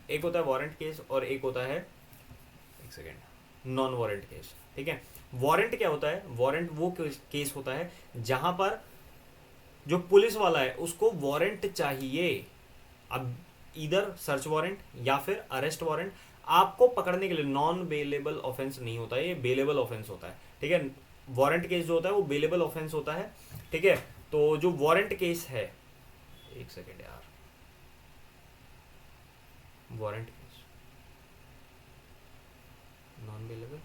एक होता है वारंट केस और एक होता है, एक सेकेंड, नॉन वारंट केस, ठीक है। वारंट क्या होता है, वारंट वो केस होता है जहां पर जो पुलिस वाला है उसको वारंट चाहिए, अब इधर सर्च वारंट या फिर अरेस्ट वारंट आपको पकड़ने के लिए। नॉन बेलेबल ऑफेंस नहीं होता है, ये बेलेबल ऑफेंस होता है, ठीक है। वारंट केस जो होता है वो बेलेबल ऑफेंस होता है, ठीक है। तो जो वारंट केस है, एक सेकेंड यार, warrant case non bailable,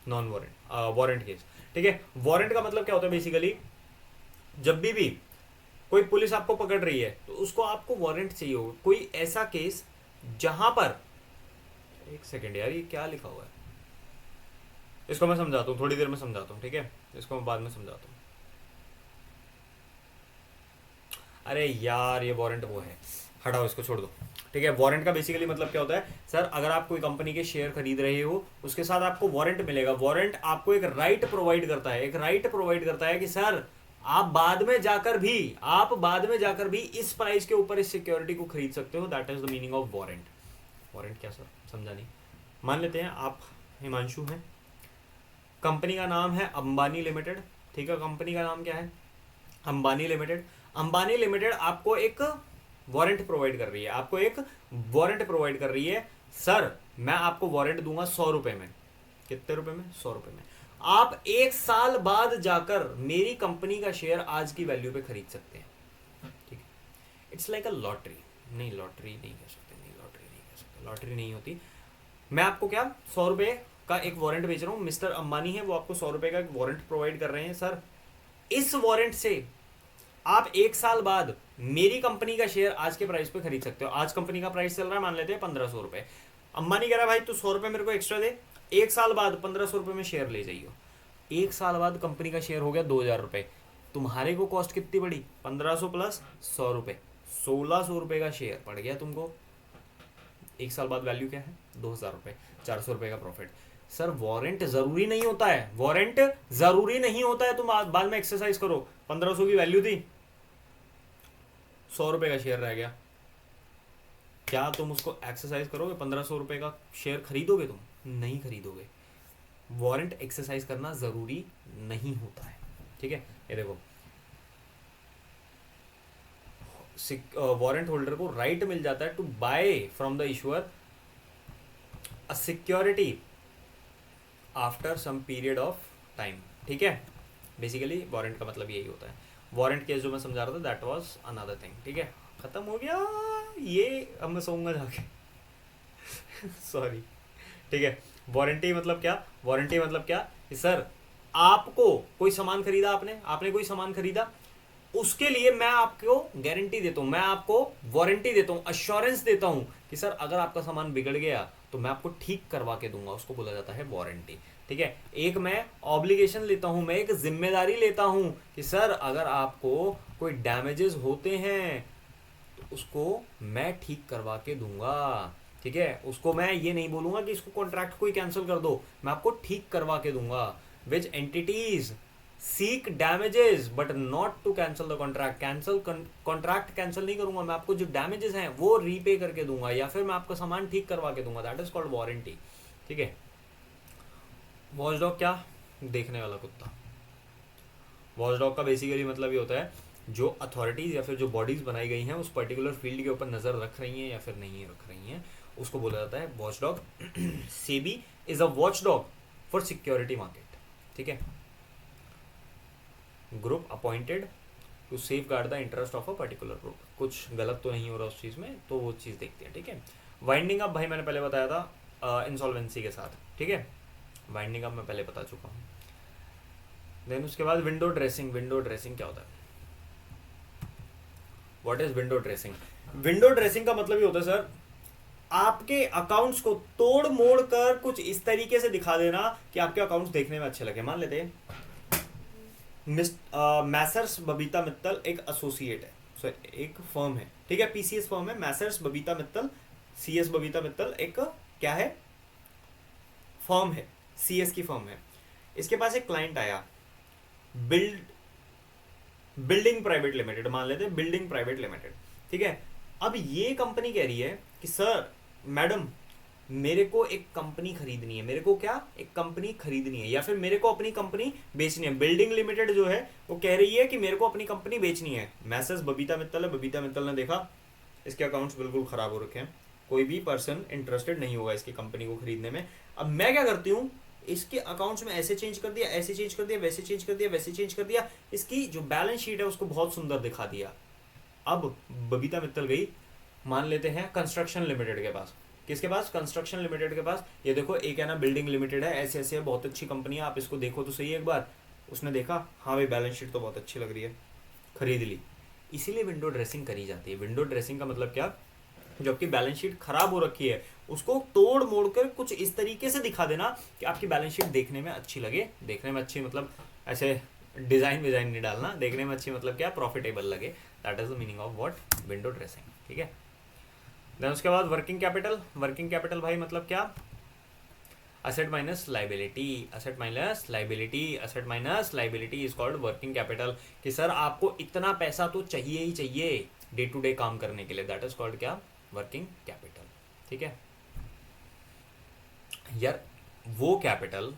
non warrant, warrant case, ठीक है। वारंट का मतलब क्या होता है, बेसिकली जब भी कोई पुलिस आपको पकड़ रही है तो उसको आपको वारंट चाहिए होगा। कोई ऐसा केस जहां पर, एक सेकेंड यार ये क्या लिखा हुआ है, इसको मैं समझाता हूँ, थोड़ी देर में समझाता हूँ, ठीक है, इसको मैं बाद में समझाता हूँ। अरे यार ये वारंट वो है, हटाओ इसको, छोड़ दो, ठीक है। वारंट का बेसिकली मतलब क्या होता है, सर अगर आप कोई कंपनी के शेयर खरीद रहे हो, उसके साथ आपको वारंट मिलेगा। वारंट आपको एक राइट प्रोवाइड करता है, एक राइट प्रोवाइड करता है कि सर आप बाद में जाकर भी इस प्राइस के ऊपर इस सिक्योरिटी को खरीद सकते हो, that is the meaning of warrant. Warrant क्या सर, समझा नहीं। मान लेते हैं आप हिमांशु हैं, कंपनी का नाम है अंबानी लिमिटेड, ठीक है। कंपनी का नाम क्या है, अंबानी लिमिटेड। अंबानी लिमिटेड आपको एक वारंट प्रोवाइड कर रही है, आपको एक वारंट प्रोवाइड कर रही है, सर मैं आपको वारंट दूंगा 100 रुपए में। कितने रुपए में, 100 रुपए में। आप 1 साल बाद जाकर मेरी कंपनी का शेयर आज की वैल्यू पे खरीद सकते हैं, ठीक है। इट्स लाइक अ लॉटरी, नहीं लॉटरी नहीं कह सकते, नहीं लॉटरी नहीं कह सकते, लॉटरी नहीं होती। मैं आपको क्या 100 रुपए का एक वारंट बेच रहा हूँ, मिस्टर अंबानी है वो आपको 100 रुपए का एक वारंट प्रोवाइड कर रहे हैं, सर इस वारंट से आप 1 साल बाद मेरी कंपनी का शेयर आज के प्राइस पे खरीद सकते हो। आज कंपनी का प्राइस चल रहा है मान लेते हैं 1500 रुपए, अंबानी कह रहा है भाई तू 100 रुपए मेरे को एक्स्ट्रा दे, 1 साल बाद 1500 रुपए में शेयर ले जाइयो। 1 साल बाद कंपनी का शेयर हो गया 2000 रुपए, तुम्हारे को कॉस्ट कितनी पड़ी, 1500 प्लस 100 रुपए, 1600 रुपए का शेयर पड़ गया तुमको। 1 साल बाद वैल्यू क्या है, 2000 रुपए, 400 रुपए का प्रॉफिट। सर वारंट जरूरी नहीं होता है, वारंट जरूरी नहीं होता है। तुम बाद में एक्सरसाइज करो, 1500 की वैल्यू थी, 100 रुपए का शेयर रह गया, क्या तुम उसको एक्सरसाइज करोगे? 1500 रुपए का शेयर खरीदोगे? तुम नहीं खरीदोगे। वारंट एक्सरसाइज करना जरूरी नहीं होता है, ठीक है। ये देखो, वारंट होल्डर को राइट मिल जाता है to buy from the issuer a security after some period of time, ठीक है। बेसिकली वारंट का मतलब यही होता है। वारंट केस जो मैं समझा रहा था दैट वाज अनदर थिंग, ठीक है। खत्म हो गया ये, अब मैं सोऊंगा जाके सॉरी, ठीक है। वारंटी मतलब क्या? वारंटी मतलब क्या कि सर आपको कोई सामान खरीदा, आपने कोई सामान खरीदा, उसके लिए मैं आपको गारंटी देता हूं, मैं आपको वारंटी देता हूं, अश्योरेंस देता हूं कि सर अगर आपका सामान बिगड़ गया तो मैं आपको ठीक करवा के दूंगा, उसको बोला जाता है वारंटी, ठीक है। एक मैं ऑब्लिगेशन लेता हूं, मैं एक जिम्मेदारी लेता हूं कि सर अगर आपको कोई डैमेजेस होते हैं तो उसको मैं ठीक करवा के दूंगा, ठीक है। उसको मैं ये नहीं बोलूंगा कि इसको कॉन्ट्रैक्ट को ही कैंसिल कर दो, मैं आपको ठीक करवा के दूंगा। Which entities seek damages but not to cancel the contract, contract cancel नहीं करूंगा, मैं आपको जो डैमेजेस हैं वो रीपे करके दूंगा या फिर मैं आपका सामान ठीक करवा के दूंगा, दैट इज कॉल्ड वारंटी, ठीक है। वॉचडॉग क्या? देखने वाला कुत्ता। वॉचडॉग का बेसिकली मतलब ये होता है जो अथॉरिटीज या फिर जो बॉडीज बनाई गई हैं उस पर्टिकुलर फील्ड के ऊपर नजर रख रही हैं या फिर नहीं रख रही हैं, उसको बोला जाता है watchdog. SEBI is a watchdog for security market, ठीक है। Group appointed to safeguard the interest of a particular group. कुछ गलत तो नहीं हो रहा उस चीज में, तो वो चीज देखते हैं, ठीक है। वाइंडिंग अप भाई मैंने पहले बताया था इंसॉल्वेंसी के साथ, ठीक है। वाइंडिंग अप मैं पहले बता चुका हूँ। देन उसके बाद विंडो ड्रेसिंग। विंडो ड्रेसिंग क्या होता है? What is window dressing? Window dressing का मतलब ये होता है सर आपके अकाउंट्स को तोड़ मोड़ कर कुछ इस तरीके से दिखा देना कि आपके अकाउंट्स देखने में अच्छे लगे। मान लेते हैं मैसर्स बबीता मित्तल एक एसोसिएट है, सो एक फर्म है, ठीक है, पीसीएस फर्म है। मैसर्स बबीता मित्तल, सीएस बबीता मित्तल एक क्या है? फर्म है, सीएस की फर्म है। इसके पास एक क्लाइंट आया, बिल्डिंग प्राइवेट लिमिटेड, मान लेते हैं बिल्डिंग प्राइवेट लिमिटेड, ठीक है। अब ये कंपनी कह रही है कि सर मैडम मेरे को एक कंपनी खरीदनी है, मेरे को क्या एक कंपनी खरीदनी है या फिर मेरे को अपनी कंपनी बेचनी है। बिल्डिंग लिमिटेड जो है वो कह रही है कि मेरे को अपनी कंपनी बेचनी है। मैसेज बबीता मित्तल है, बबीता मित्तल ने देखा इसके अकाउंट्स बिल्कुल खराब हो रखे हैं, कोई भी पर्सन इंटरेस्टेड नहीं होगा इसकी कंपनी को खरीदने में। अब मैं क्या करती हूँ, इसके अकाउंट्स में ऐसे चेंज कर दिया, ऐसे चेंज कर दिया, वैसे चेंज कर दिया, वैसे चेंज कर दिया, इसकी जो बैलेंस शीट है उसको बहुत सुंदर दिखा दिया। अब बबीता मित्तल गई, मान लेते हैं कंस्ट्रक्शन लिमिटेड के पास। किसके पास? कंस्ट्रक्शन लिमिटेड के पास। ये देखो एक है ना बिल्डिंग लिमिटेड है, ऐसे ऐसे है, बहुत अच्छी कंपनी है, आप इसको देखो तो सही एक बार। उसने देखा, हाँ भाई बैलेंस शीट तो बहुत अच्छी लग रही है, खरीद ली। इसीलिए विंडो ड्रेसिंग करी जाती है। विंडो ड्रेसिंग का मतलब क्या? जो आपकी बैलेंस शीट खराब हो रखी है उसको तोड़ मोड़ कर कुछ इस तरीके से दिखा देना कि आपकी बैलेंस शीट देखने में अच्छी लगे। देखने में अच्छी मतलब ऐसे डिजाइन विजाइन नहीं डालना, देखने में अच्छी मतलब क्या? प्रॉफिटेबल लगे। That is the meaning of what? Window dressing, ठीक है। देन उसके बाद वर्किंग कैपिटल। वर्किंग कैपिटल भाई मतलब क्या? Asset minus liability, asset minus liability, asset minus liability is called working capital. कि सर आपको इतना पैसा तो चाहिए ही चाहिए डे टू डे काम करने के लिए, दैट इज कॉल्ड क्या? वर्किंग कैपिटल, ठीक है यार। वो कैपिटल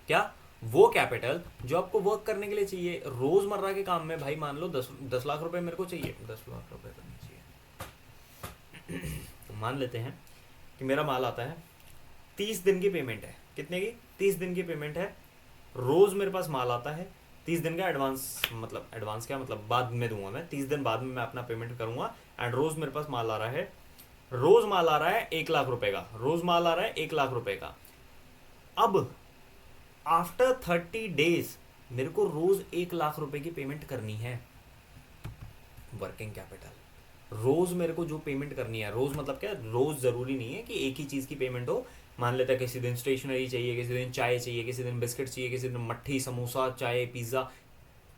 क्या? वो कैपिटल जो आपको वर्क करने के लिए चाहिए रोजमर्रा के काम में। भाई मान लो 10 लाख रुपए मेरे को चाहिए, 10 लाख रुपए तो नहीं चाहिए। तो मान लेते हैं कि मेरा माल आता है, 30 दिन की पेमेंट है। कितने की? 30 दिन की पेमेंट है। रोज मेरे पास माल आता है, 30 दिन का एडवांस, मतलब एडवांस क्या मतलब बाद में दूंगा मैं, 30 दिन बाद में मैं अपना पेमेंट करूंगा। एंड रोज मेरे पास माल आ रहा है, रोज माल आ रहा है 1 लाख रुपए का, रोज माल आ रहा है 1 लाख रुपए का। अब आफ्टर 30 डेज मेरे को रोज 1 लाख रुपए की पेमेंट करनी है। वर्किंग कैपिटल रोज मेरे को जो पेमेंट करनी है, रोज मतलब क्या? रोज जरूरी नहीं है कि एक ही चीज की पेमेंट हो। मान लेता है किसी दिन स्टेशनरी चाहिए, किसी दिन चाय चाहिए, किसी दिन बिस्किट चाहिए, किसी दिन मट्ठी, समोसा, चाय, pizza,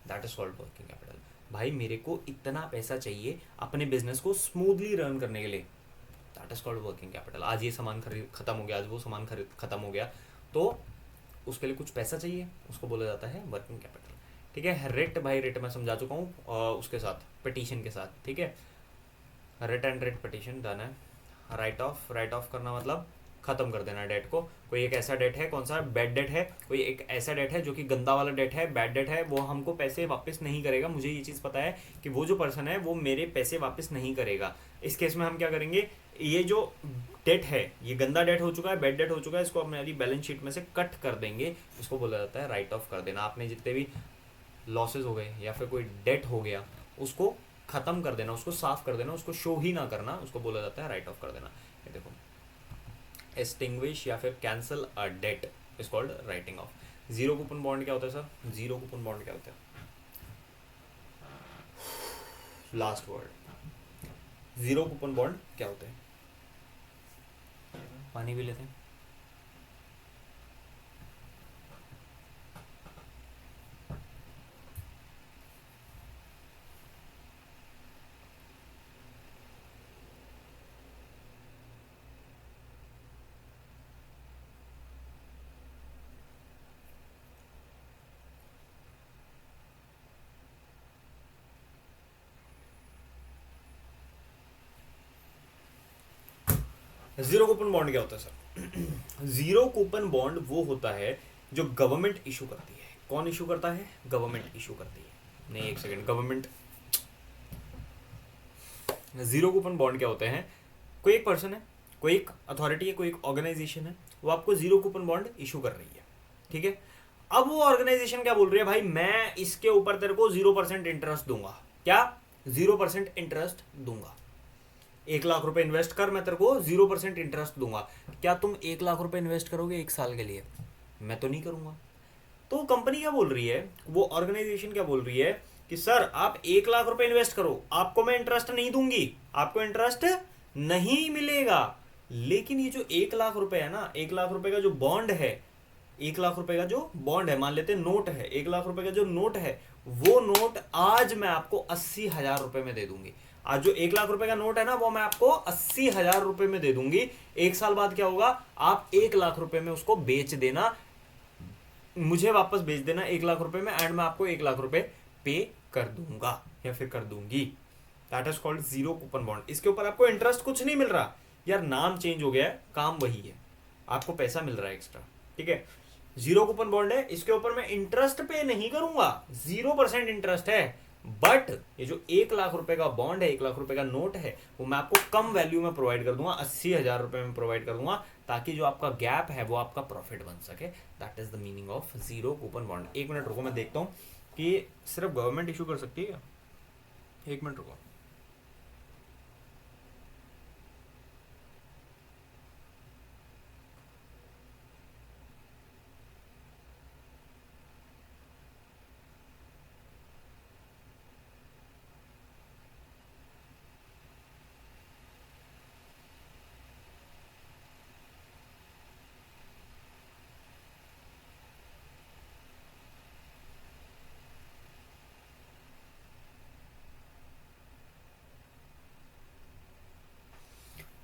that is called working capital. भाई मेरे को इतना पैसा चाहिए अपने बिजनेस को स्मूथली रन करने के लिए, that is called working capital. आज ये सामान खरीद खत्म हो गया, आज वो सामान खरीद खत्म हो गया, तो उसके लिए कुछ पैसा चाहिए, उसको बोला जाता है वर्किंग कैपिटल। ठीक है, रेट भाई रेट मैं समझा चुका हूँ उसके साथ पिटीशन के साथ। ठीक है, rate and rate petition done है। राइट ऑफ करना मतलब खत्म कर देना डेट को। कोई एक ऐसा डेट है, कौन सा, बैड डेट है, कोई एक ऐसा डेट है जो कि गंदा वाला डेट है, बैड डेट है, वो हमको पैसे वापस नहीं करेगा। मुझे ये चीज़ पता है कि वो जो पर्सन है वो मेरे पैसे वापस नहीं करेगा। इस केस में हम क्या करेंगे, ये जो डेट है ये गंदा डेट हो चुका है, बैड डेट हो चुका है, इसको हमारी बैलेंस शीट में से कट कर देंगे। इसको बोला जाता है राइट ऑफ कर देना। आपने जितने भी लॉसेज हो गए या फिर कोई डेट हो गया उसको खत्म कर देना, उसको साफ कर देना, उसको शो ही ना करना, उसको बोला जाता है राइट ऑफ कर देना। ये देखो, एक्सटिंग्विश या फिर cancel a debt is called writing off. Zero coupon bond क्या होता है सर? जीरो कूपन बॉन्ड क्या होता है? Last word, zero coupon bond क्या होते हैं? पानी भी लेते हैं। जीरो कूपन बॉन्ड क्या होता है सर? जीरो कूपन बॉन्ड वो होता है जो गवर्नमेंट इशू करती है। कौन इशू करता है? गवर्नमेंट इशू करती है। नहीं, एक second, government. Zero coupon bond क्या होते हैं? कोई एक पर्सन है, कोई एक अथॉरिटी है, कोई एक ऑर्गेनाइजेशन है, वो आपको जीरो कूपन बॉन्ड इशू कर रही है। ठीक है, अब वो ऑर्गेनाइजेशन क्या बोल रही है, भाई मैं इसके ऊपर तेरे को 0% इंटरेस्ट दूंगा। क्या? 0% इंटरेस्ट दूंगा। 1 लाख रुपए इन्वेस्ट कर, मैं तेरे को 0% इंटरेस्ट दूंगा। क्या तुम 1 लाख रुपए इन्वेस्ट करोगे 1 साल के लिए? मैं तो नहीं करूंगा। तो कंपनी क्या बोल रही है, वो ऑर्गेनाइजेशन क्या बोल रही है कि सर आप 1 लाख रुपए इन्वेस्ट करो, आपको मैं इंटरेस्ट नहीं दूंगी, आपको इंटरेस्ट नहीं मिलेगा। लेकिन ये जो 1 लाख रुपए है ना, 1 लाख रुपए का जो बॉन्ड है, 1 लाख रुपए का जो बॉन्ड है, मान लेते हैं नोट है, 1 लाख रुपए का जो नोट है, वो नोट आज मैं आपको 80,000 रुपए में दे दूंगी। आज जो 1 लाख रुपए का नोट है ना, वो मैं आपको 80,000 रुपए में दे दूंगी। 1 साल बाद क्या होगा, आप 1 लाख रुपए में उसको बेच देना, मुझे वापस बेच देना 1 लाख रुपए में, एंड मैं आपको 1 लाख रुपए पे कर दूंगा या फिर कर दूंगी। That is called zero coupon bond. इसके ऊपर आपको इंटरेस्ट कुछ नहीं मिल रहा यार, नाम चेंज हो गया है, काम वही है, आपको पैसा मिल रहा है एक्स्ट्रा। ठीक है, जीरो कूपन बॉन्ड है, इसके ऊपर मैं इंटरेस्ट पे नहीं करूंगा, 0% इंटरेस्ट है। बट ये जो 1 लाख रुपए का बॉन्ड है, 1 लाख रुपए का नोट है, वो मैं आपको कम वैल्यू में प्रोवाइड कर दूंगा, 80,000 रुपए में प्रोवाइड कर दूंगा, ताकि जो आपका गैप है वो आपका प्रॉफिट बन सके। That is the meaning of zero coupon bond. 1 minute रुको, मैं देखता हूँ कि सिर्फ गवर्नमेंट इशू कर सकती है। 1 मिनट रुको।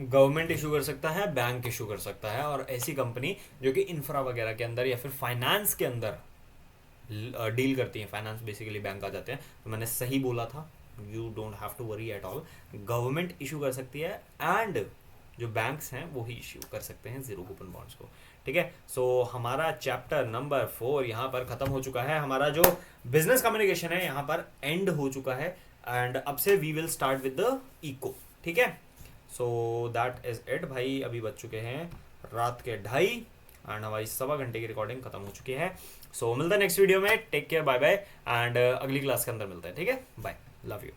गवर्नमेंट इशू कर सकता है, बैंक इशू कर सकता है, और ऐसी कंपनी जो कि इंफ्रा वगैरह के अंदर या फिर फाइनेंस के अंदर डील करती है, फाइनेंस बेसिकली बैंक आ जाते हैं। तो मैंने सही बोला था, you don't have to worry at all. Government issue कर सकती है एंड जो बैंक्स हैं वो ही इशू कर सकते हैं जीरो कूपन बॉन्ड्स को। ठीक है, सो हमारा चैप्टर नंबर 4 यहाँ पर खत्म हो चुका है। हमारा जो बिजनेस कम्युनिकेशन है यहाँ पर एंड हो चुका है, एंड अब से we will start with the eco. ठीक है, सो दैट इज इट भाई। अभी बज चुके हैं रात के 2:30 एंड हमारी 1.25 घंटे की रिकॉर्डिंग खत्म हो चुकी है। सो मिलता है नेक्स्ट वीडियो में। Take care, bye bye, and अगली क्लास के अंदर मिलते हैं। ठीक है, बाय, लव यू।